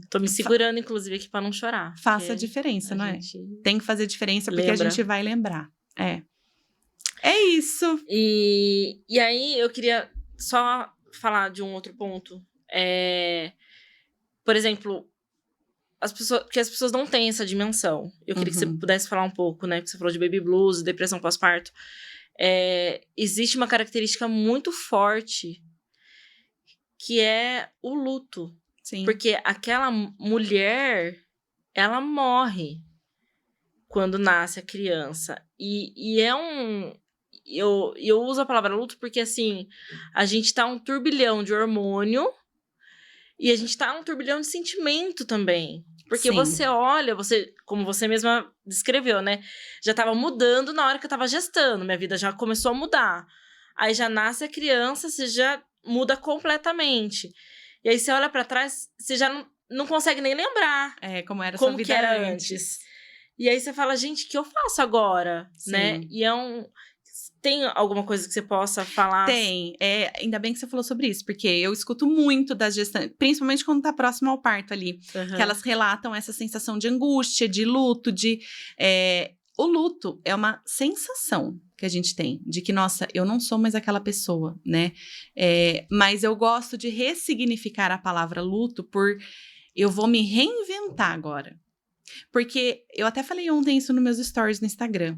tô me segurando, inclusive, aqui para não chorar. Faça a diferença, não é? Tem que fazer diferença porque a gente vai lembrar. É isso. E aí, eu queria só falar de um outro ponto. Por exemplo, porque as pessoas não têm essa dimensão. Eu queria que você pudesse falar um pouco, né? Porque você falou de baby blues, depressão pós-parto. Existe uma característica muito forte que é o luto. Sim. Porque aquela mulher, ela morre quando nasce a criança. E é um... Eu uso a palavra luto porque, assim, a gente tá um turbilhão de hormônio e a gente tá um turbilhão de sentimento também. Porque Sim. você olha, como você mesma descreveu, né? Já tava mudando na hora que eu tava gestando. Minha vida já começou a mudar. Aí já nasce a criança, você já muda completamente. E aí você olha pra trás, você já não consegue nem lembrar. Como era a sua vida que era antes. E aí você fala, gente, o que eu faço agora? Sim. Né? E tem alguma coisa que você possa falar? Tem. Ainda bem que você falou sobre isso, porque eu escuto muito das gestantes, principalmente quando tá próximo ao parto ali, que elas relatam essa sensação de angústia, de luto, o luto é uma sensação que a gente tem, de que, nossa, eu não sou mais aquela pessoa, né? Mas eu gosto de ressignificar a palavra luto eu vou me reinventar agora. Porque eu até falei ontem isso nos meus stories no Instagram.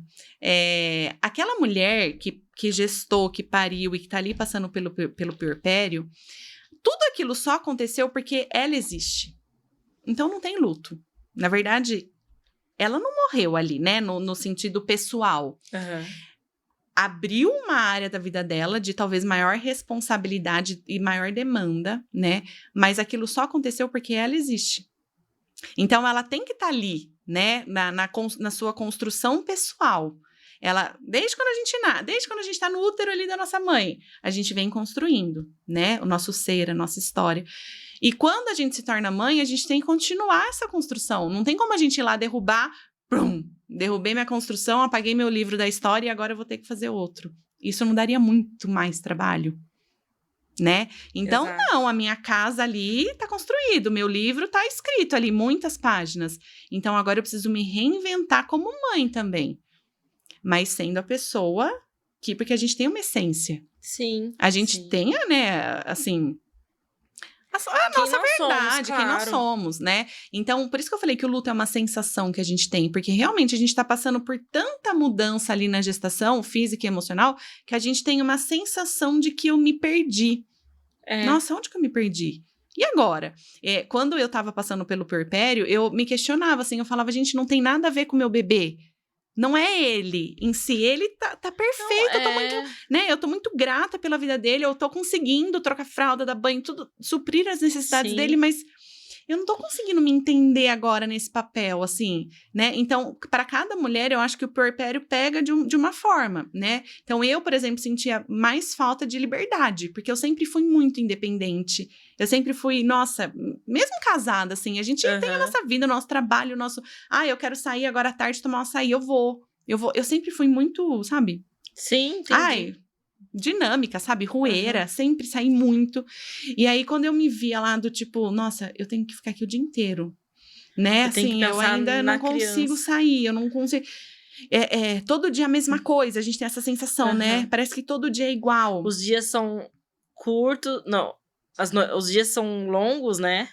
Aquela mulher que gestou, que pariu e que tá ali passando pelo puerpério, tudo aquilo só aconteceu porque ela existe. Então não tem luto. Na verdade, ela não morreu ali, né? No sentido pessoal. Abriu uma área da vida dela de talvez maior responsabilidade e maior demanda, né? Mas aquilo só aconteceu porque ela existe. Então, ela tem que estar ali, né, na sua construção pessoal. Desde quando a gente está no útero ali da nossa mãe, a gente vem construindo, né, o nosso ser, a nossa história. E quando a gente se torna mãe, a gente tem que continuar essa construção. Não tem como a gente ir lá derrubar, derrubei minha construção, apaguei meu livro da história e agora eu vou ter que fazer outro. Isso não daria muito mais trabalho. Né? Então, Exato. Não, a minha casa ali tá construído, meu livro tá escrito ali, muitas páginas. Então, agora eu preciso me reinventar como mãe também. Mas sendo a pessoa porque a gente tem uma essência. Sim. A gente tem, né, assim, a nossa verdade, quem nós somos, né? Então, por isso que eu falei que o luto é uma sensação que a gente tem, porque realmente a gente tá passando por tanta mudança ali na gestação, física e emocional, que a gente tem uma sensação de que eu me perdi. Nossa, onde que eu me perdi? E agora? Quando eu tava passando pelo puerpério, eu me questionava, assim, eu falava, gente, não tem nada a ver com o meu bebê. Não é ele em si, ele tá perfeito, eu tô muito grata pela vida dele, eu tô conseguindo trocar fralda, dar banho, tudo, suprir as necessidades dele, mas eu não tô conseguindo me entender agora nesse papel, assim, né? Então, para cada mulher, eu acho que o puerpério pega de uma forma, né? Então, eu, por exemplo, sentia mais falta de liberdade, porque eu sempre fui muito independente. Eu sempre fui, nossa, mesmo casada, assim, a gente tem a nossa vida, o nosso trabalho, o nosso... eu quero sair agora à tarde, tomar um açaí, eu vou. Eu sempre fui muito, sabe? Sim, entendi. Dinâmica, sabe? Rueira, sempre saí muito. E aí, quando eu me via lá do tipo, nossa, eu tenho que ficar aqui o dia inteiro, né? Assim, eu ainda não consigo sair, eu não consigo... todo dia a mesma coisa, a gente tem essa sensação, né? Parece que todo dia é igual. Os dias são curtos, não, os dias são longos, né?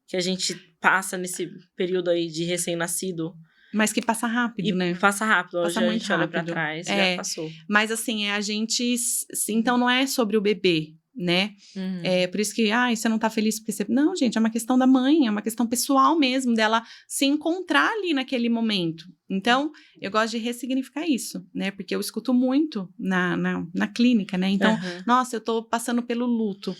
Que a gente passa nesse período aí de recém-nascido. Mas que passa rápido, né? Passa rápido. Passa hoje muito a gente rápido. Olha pra trás, já passou. Mas assim, a gente... Então, não é sobre o bebê, né? Por isso que, você não tá feliz porque você... Não, gente, é uma questão da mãe, é uma questão pessoal mesmo, dela se encontrar ali naquele momento. Então, eu gosto de ressignificar isso, né? Porque eu escuto muito na clínica, né? Então, nossa, eu tô passando pelo luto.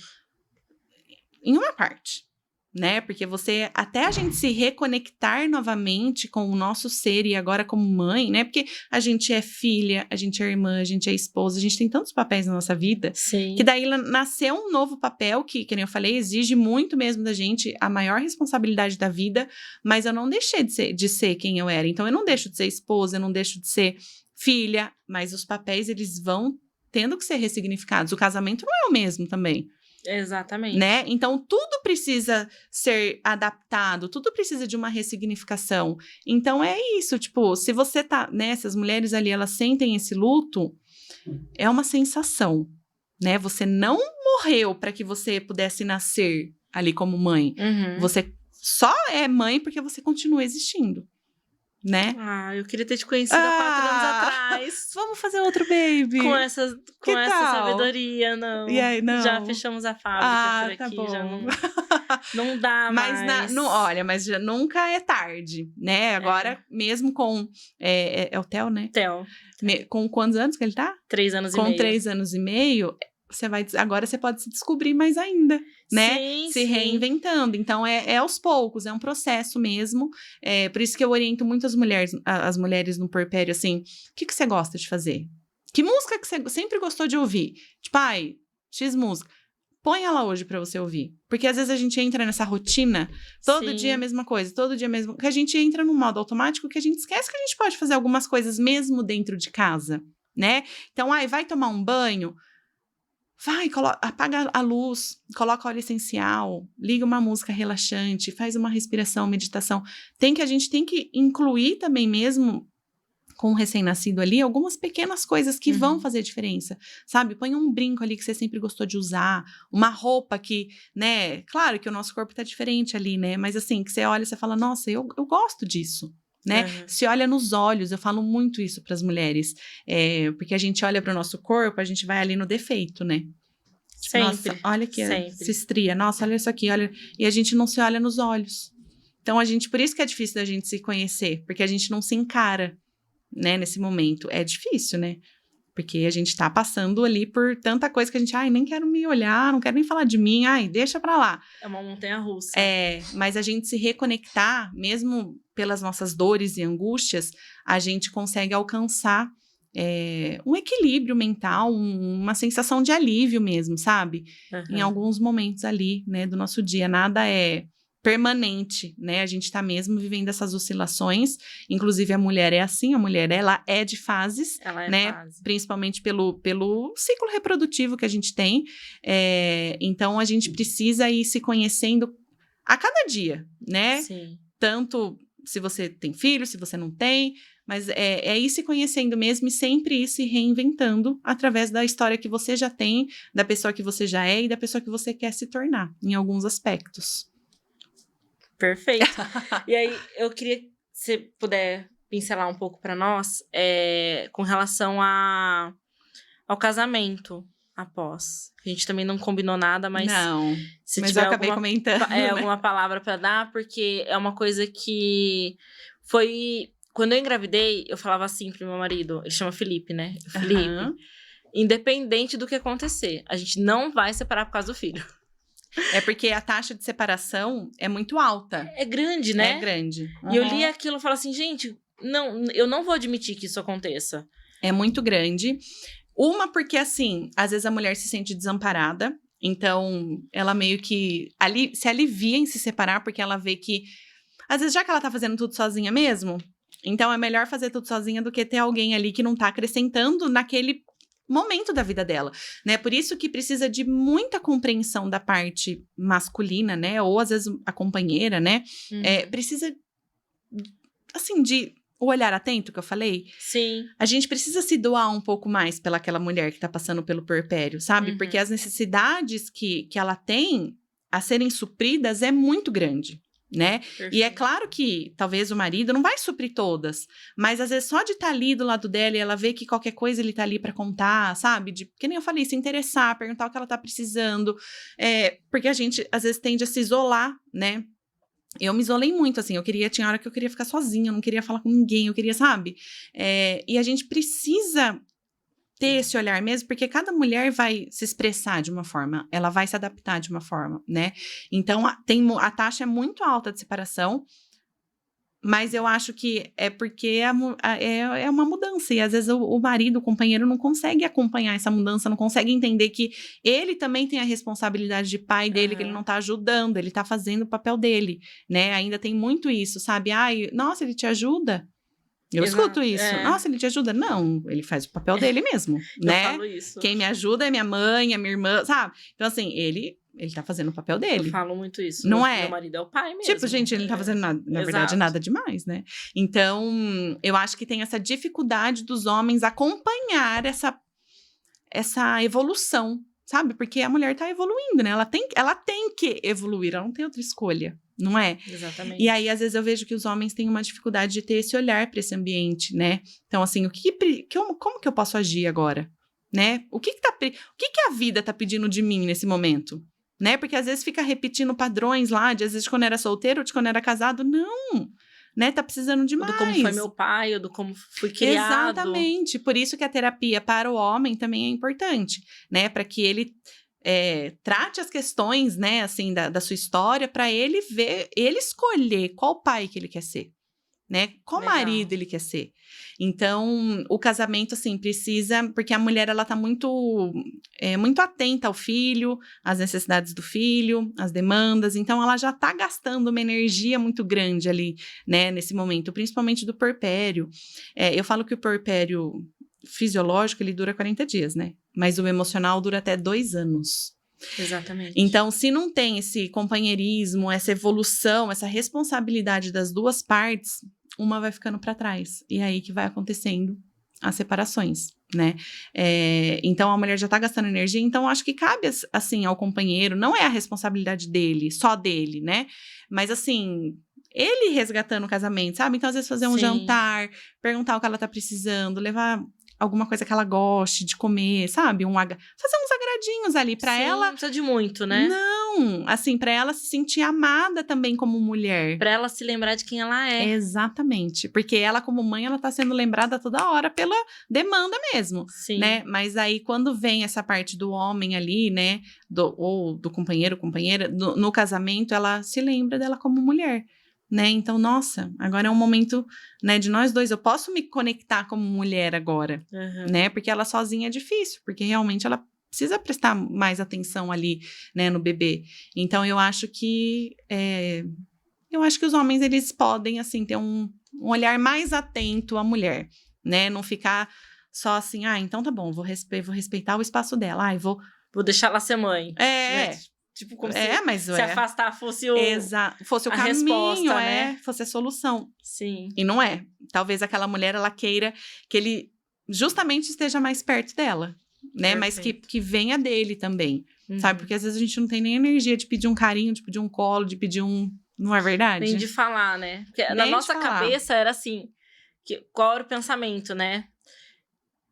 Em uma parte, né? Porque até a gente se reconectar novamente com o nosso ser e agora como mãe, né? Porque a gente é filha, a gente é irmã, a gente é esposa, a gente tem tantos papéis na nossa vida. Sim. Que daí nasceu um novo papel que nem eu falei, exige muito mesmo da gente a maior responsabilidade da vida, mas eu não deixei de ser quem eu era. Então, eu não deixo de ser esposa, eu não deixo de ser filha, mas os papéis, eles vão tendo que ser ressignificados. O casamento não é o mesmo também. Exatamente. Né? Então, tudo precisa ser adaptado, tudo precisa de uma ressignificação. Então, é isso, tipo, se você tá, né, essas mulheres ali, elas sentem esse luto, é uma sensação, né? Você não morreu para que você pudesse nascer ali como mãe. Você só é mãe porque você continua existindo. Né? Eu queria ter te conhecido há 4 anos atrás. Vamos fazer outro baby. Com essa sabedoria, não. E aí, não. Já fechamos a fábrica por aqui. Tá bom. Já não dá mais. Olha, mas já nunca é tarde, né? Agora, mesmo com... É o Theo, né? Theo. Com quantos anos que ele tá? 3 anos e meio. Com 3 anos e meio... Agora você pode se descobrir mais ainda, né? Se reinventando. Então, é aos poucos, é um processo mesmo. Por isso que eu oriento muito as mulheres no puerpério, assim, o que você gosta de fazer? Que música que você sempre gostou de ouvir? Tipo, X música. Põe ela hoje pra você ouvir. Porque às vezes a gente entra nessa rotina, todo dia a mesma coisa, todo dia a mesma... Que a gente entra num modo automático que a gente esquece que a gente pode fazer algumas coisas mesmo dentro de casa, né? Então, vai tomar um banho... apaga a luz, coloca óleo essencial, liga uma música relaxante, faz uma respiração, meditação. A gente tem que incluir também mesmo com o recém-nascido ali algumas pequenas coisas que vão fazer diferença, sabe? Põe um brinco ali que você sempre gostou de usar, uma roupa que, né? Claro que o nosso corpo tá diferente ali, né? Mas assim, que você olha e você fala, nossa, eu gosto disso. Né? Se olha nos olhos, eu falo muito isso para as mulheres, porque a gente olha para o nosso corpo, a gente vai ali no defeito, né? Sempre. Nossa, olha aqui, essa estria, nossa, olha isso aqui, olha, e a gente não se olha nos olhos. Então, por isso que é difícil da gente se conhecer, porque a gente não se encara, né, nesse momento. É difícil, né? Porque a gente tá passando ali por tanta coisa que a gente, nem quero me olhar, não quero nem falar de mim, deixa pra lá. É uma montanha-russa. Mas a gente se reconectar, mesmo pelas nossas dores e angústias, a gente consegue alcançar um equilíbrio mental, uma sensação de alívio mesmo, sabe? Em alguns momentos ali, né, do nosso dia. Nada é permanente, né? A gente tá mesmo vivendo essas oscilações. Inclusive, a mulher é assim, ela é de fases, né? Fase. Principalmente pelo ciclo reprodutivo que a gente tem. Então, a gente precisa ir se conhecendo a cada dia, né? Sim. Tanto se você tem filho, se você não tem, mas é ir se conhecendo mesmo e sempre ir se reinventando através da história que você já tem, da pessoa que você já é e da pessoa que você quer se tornar, em alguns aspectos. Perfeito. E aí, eu queria que você puder pincelar um pouco para nós com relação ao casamento após. A gente também não combinou nada, mas... Não, se mas tiver eu acabei comentando. Alguma palavra para dar, porque é uma coisa que foi quando eu engravidei, eu falava assim pro meu marido, ele chama Felipe, né? Felipe, independente do que acontecer, a gente não vai separar por causa do filho. É porque a taxa de separação é muito alta. É grande, né? É grande. E eu li aquilo e falei assim, gente, não, eu não vou admitir que isso aconteça. É muito grande. Uma, porque assim, às vezes a mulher se sente desamparada. Então, ela meio que se alivia em se separar, porque ela vê que, às vezes, já que ela tá fazendo tudo sozinha mesmo, então é melhor fazer tudo sozinha do que ter alguém ali que não tá acrescentando naquele momento da vida dela, né? Por isso que precisa de muita compreensão da parte masculina, né? Ou, às vezes, a companheira, né? Precisa, assim, de o olhar atento que eu falei. Sim. A gente precisa se doar um pouco mais pelaquela mulher que tá passando pelo puerpério, sabe? Porque as necessidades que ela tem a serem supridas é muito grande, né? Perfeito. E é claro que talvez o marido não vai suprir todas, mas às vezes só de estar ali do lado dela e ela ver que qualquer coisa ele tá ali pra contar, sabe? Que nem eu falei, se interessar, perguntar o que ela tá precisando. Porque a gente às vezes tende a se isolar, né? Eu me isolei muito, assim, tinha hora que eu queria ficar sozinha, eu não queria falar com ninguém, eu queria, sabe? E a gente precisa ter esse olhar mesmo, porque cada mulher vai se expressar de uma forma, ela vai se adaptar de uma forma, né? Então, a taxa é muito alta de separação, mas eu acho que é porque é uma mudança. E às vezes o marido, o companheiro, não consegue acompanhar essa mudança, não consegue entender que ele também tem a responsabilidade de pai dele, que ele não tá ajudando, ele tá fazendo o papel dele, né? Ainda tem muito isso, sabe? Ai, nossa, ele te ajuda? Eu escuto isso. Nossa, ele te ajuda? Não, ele faz o papel dele mesmo, né? Eu falo isso. Quem me ajuda é minha mãe, é minha irmã, sabe? Então, assim, ele tá fazendo o papel dele. Eu falo muito isso. Não Meu marido é o pai mesmo. Tipo, gente, ele não tá fazendo nada, na verdade, nada demais, né? Então, eu acho que tem essa dificuldade dos homens acompanhar essa evolução, sabe? Porque a mulher tá evoluindo, né? Ela tem que evoluir, ela não tem outra escolha, não é? Exatamente. E aí, às vezes, eu vejo que os homens têm uma dificuldade de ter esse olhar para esse ambiente, né? Então, assim, como que eu posso agir agora? Né? O que a vida tá pedindo de mim nesse momento? Né? Porque às vezes fica repetindo padrões lá, às vezes de quando era solteiro, de quando era casado. Não, né? Tá precisando de mais. Ou do como foi meu pai, ou do como fui criado. Exatamente. Por isso que a terapia para o homem também é importante, né? Para que ele trate as questões, né, assim, da sua história, para ele escolher qual pai que ele quer ser. Né? Qual marido ele quer ser? Então, o casamento, assim, precisa... Porque a mulher, ela tá muito atenta ao filho, às necessidades do filho, às demandas. Então, ela já tá gastando uma energia muito grande ali, né? Nesse momento, principalmente do puerpério. Eu falo que o puerpério fisiológico, ele dura 40 dias, né? Mas o emocional dura até 2 anos. Exatamente. Então, se não tem esse companheirismo, essa evolução, essa responsabilidade das duas partes, uma vai ficando para trás. E é aí que vai acontecendo as separações, né? Então, a mulher já tá gastando energia. Então, acho que cabe, assim, ao companheiro. Não é a responsabilidade dele, só dele, né? Mas, assim, ele resgatando o casamento, sabe? Então, às vezes, fazer um jantar, perguntar o que ela tá precisando, levar alguma coisa que ela goste de comer, sabe? Fazer uns agradinhos ali pra ela. Não precisa de muito, né? Não, assim, pra ela se sentir amada também como mulher. Pra ela se lembrar de quem ela é. Exatamente, porque ela como mãe, ela tá sendo lembrada toda hora pela demanda mesmo, né? Mas aí, quando vem essa parte do homem ali, né? Ou do companheiro, companheira, no casamento, ela se lembra dela como mulher. Né? Então, nossa, agora é um momento, né, de nós dois. Eu posso me conectar como mulher agora, né? Porque ela sozinha é difícil, porque realmente ela precisa prestar mais atenção ali, né, no bebê. Então, eu acho que os homens, eles podem, assim, ter um olhar mais atento à mulher, né? Não ficar só assim, então tá bom, vou respeitar o espaço dela. Vou deixar ela ser mãe. Né? Tipo, como se afastar fosse fosse o caminho, resposta, né? Fosse a solução. Sim. E não é. Talvez aquela mulher, ela queira que ele justamente esteja mais perto dela, né? Perfeito. Mas que venha dele também, sabe? Porque às vezes a gente não tem nem energia de pedir um carinho, de pedir um colo, de pedir um... Não é verdade? Nem de falar, né? Porque na nossa cabeça era assim, qual era o pensamento, né?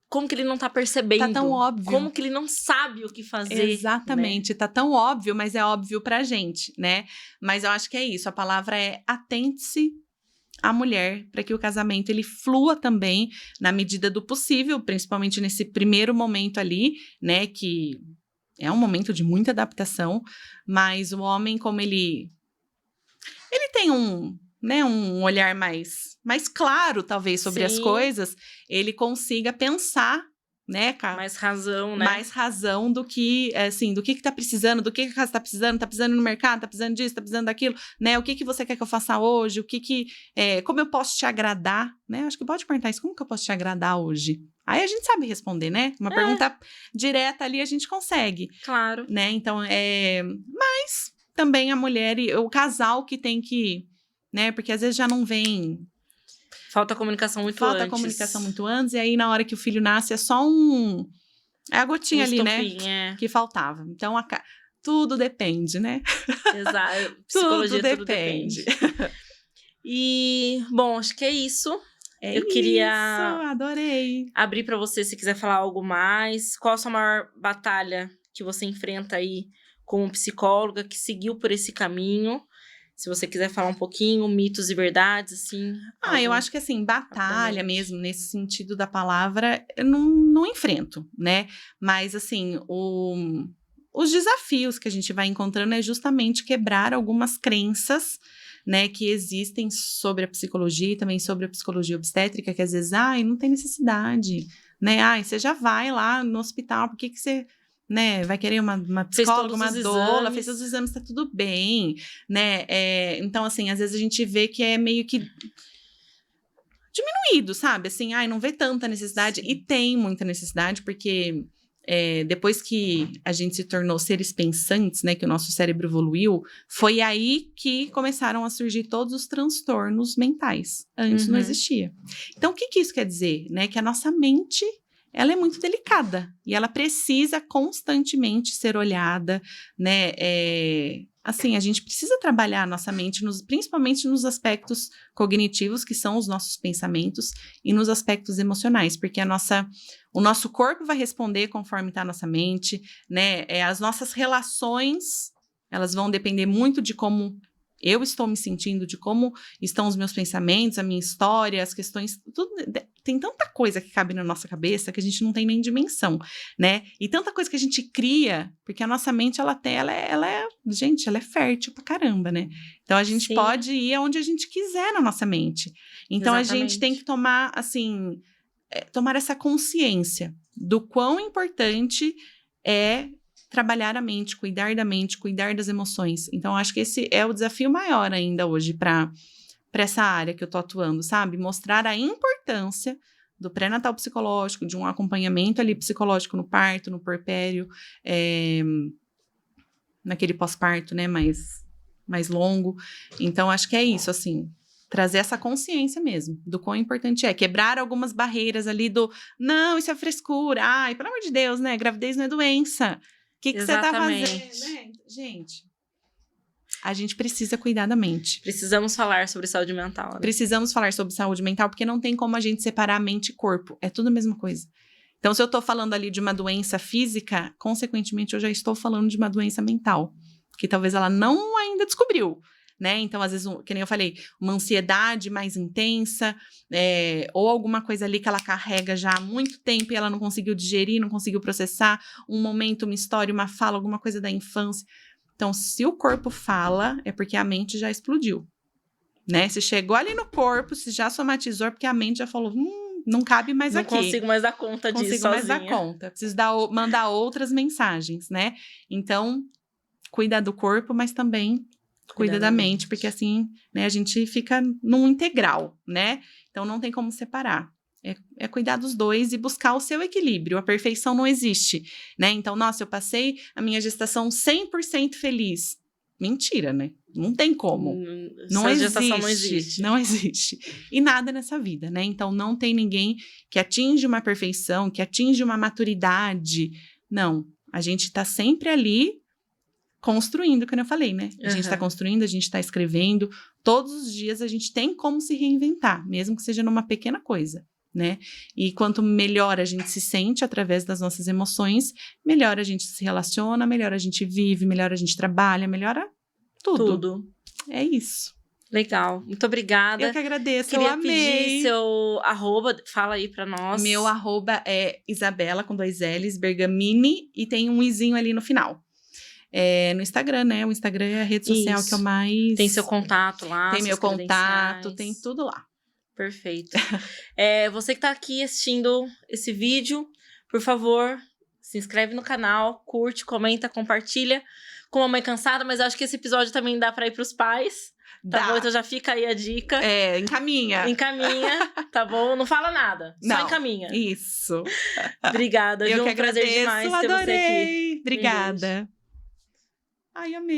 Como que ele não tá percebendo? Tá tão óbvio. Como que ele não sabe o que fazer? Exatamente. Né? Tá tão óbvio, mas é óbvio pra gente, né? Mas eu acho que é isso. A palavra é atente-se a mulher para que o casamento ele flua também na medida do possível, principalmente nesse primeiro momento ali, né, que é um momento de muita adaptação, mas o homem, como ele tem um olhar mais claro, talvez, sobre as coisas, ele consiga pensar, né, mais razão, né? Mais razão do que, assim, do que tá precisando, do que a casa tá precisando no mercado, tá precisando disso, tá precisando daquilo, né, o que você quer que eu faça hoje, como eu posso te agradar, né, acho que pode perguntar isso, como que eu posso te agradar hoje? Aí a gente sabe responder, né, uma pergunta direta ali a gente consegue. Claro. Né, então, mas também a mulher e o casal que tem que, né, porque às vezes já não vem... Falta comunicação muito antes. E aí na hora que o filho nasce é só é a gotinha ali, estopim, né, que faltava. Então, tudo depende, né? Exato. Psicologia, tudo depende. E, bom, acho que é isso. Eu queria adorei. Abrir para você se quiser falar algo mais. Qual a sua maior batalha que você enfrenta aí como psicóloga que seguiu por esse caminho? Se você quiser falar um pouquinho, mitos e verdades, assim. Eu acho que, assim, batalha mesmo, nesse sentido da palavra, eu não enfrento, né? Mas, assim, os desafios que a gente vai encontrando é justamente quebrar algumas crenças, né, que existem sobre a psicologia e também sobre a psicologia obstétrica, que às vezes, não tem necessidade, né? Você já vai lá no hospital, por que você... né, vai querer uma psicóloga, uma doula, fez todos os exames, tá tudo bem, né, então, assim, às vezes a gente vê que é meio que diminuído, sabe, assim, não vê tanta necessidade, e tem muita necessidade, porque depois que a gente se tornou seres pensantes, né, que o nosso cérebro evoluiu, foi aí que começaram a surgir todos os transtornos mentais, antes não existia. Então, o que isso quer dizer, né, que a nossa mente... ela é muito delicada e ela precisa constantemente ser olhada, né? Assim, a gente precisa trabalhar a nossa mente, principalmente nos aspectos cognitivos, que são os nossos pensamentos, e nos aspectos emocionais, porque o nosso corpo vai responder conforme está a nossa mente, né? As nossas relações, elas vão depender muito de como eu estou me sentindo, de como estão os meus pensamentos, a minha história, as questões, tudo, tem tanta coisa que cabe na nossa cabeça que a gente não tem nem dimensão, né? E tanta coisa que a gente cria, porque a nossa mente, gente, ela é fértil pra caramba, né? Então, a gente pode ir aonde a gente quiser na nossa mente. Então, a gente tem que tomar, assim, tomar essa consciência do quão importante é trabalhar a mente, cuidar da mente, cuidar das emoções. Então, acho que esse é o desafio maior ainda hoje para essa área que eu tô atuando, sabe? Mostrar a importância do pré-natal psicológico, de um acompanhamento ali psicológico no parto, no puerpério, naquele pós-parto, né, mais longo. Então, acho que é isso, assim, trazer essa consciência mesmo do quão importante é. Quebrar algumas barreiras ali não, isso é frescura. Ai, pelo amor de Deus, né? Gravidez não é doença. O que você tá fazendo, né? Gente, a gente precisa cuidar da mente. Precisamos falar sobre saúde mental. Né? Precisamos falar sobre saúde mental, porque não tem como a gente separar mente e corpo. É tudo a mesma coisa. Então, se eu tô falando ali de uma doença física, consequentemente, eu já estou falando de uma doença mental, que talvez ela não ainda descobriu, né? Então, às vezes, que nem eu falei, uma ansiedade mais intensa, ou alguma coisa ali que ela carrega já há muito tempo e ela não conseguiu digerir, não conseguiu processar, um momento, uma história, uma fala, alguma coisa da infância. Então, se o corpo fala, é porque a mente já explodiu, né? Se chegou ali no corpo, se já somatizou, é porque a mente já falou, não cabe mais aqui. Não consigo mais dar conta disso sozinha. Não consigo mais dar conta. Preciso mandar outras mensagens, né? Então, cuida do corpo, mas também cuida da mente, porque assim, né, a gente fica num integral, né? Então, não tem como separar. É cuidar dos dois e buscar o seu equilíbrio. A perfeição não existe, né? Então, nossa, eu passei a minha gestação 100% feliz. Mentira, né? Não tem como. Não existe. Gestação não existe. Não existe. E nada nessa vida, né? Então, não tem ninguém que atinge uma perfeição, que atinge uma maturidade. Não. A gente tá sempre ali construindo, como eu falei, né? A gente tá construindo, a gente tá escrevendo. Todos os dias a gente tem como se reinventar, mesmo que seja numa pequena coisa, né? E quanto melhor a gente se sente através das nossas emoções, melhor a gente se relaciona, melhor a gente vive, melhor a gente trabalha, melhora tudo. É isso. Legal, muito obrigada. Eu que agradeço, Queria eu amei. pedir seu arroba, fala aí pra nós. Meu arroba é Isabela, com 2 L's, Bergamini, e tem um izinho ali no final. No Instagram, né? O Instagram é a rede social que eu mais... Tem seu contato lá, tem meu contato, tem tudo lá. Perfeito. Você que tá aqui assistindo esse vídeo, por favor, se inscreve no canal, curte, comenta, compartilha. Com a mãe cansada, mas eu acho que esse episódio também dá pra ir pros pais. Tá bom? Então já fica aí a dica. Encaminha. Encaminha, tá bom? Não fala nada, só encaminha. Isso. Obrigada, eu viu? que Um prazer demais ter adorei. você aqui. Obrigada. Ai, amei.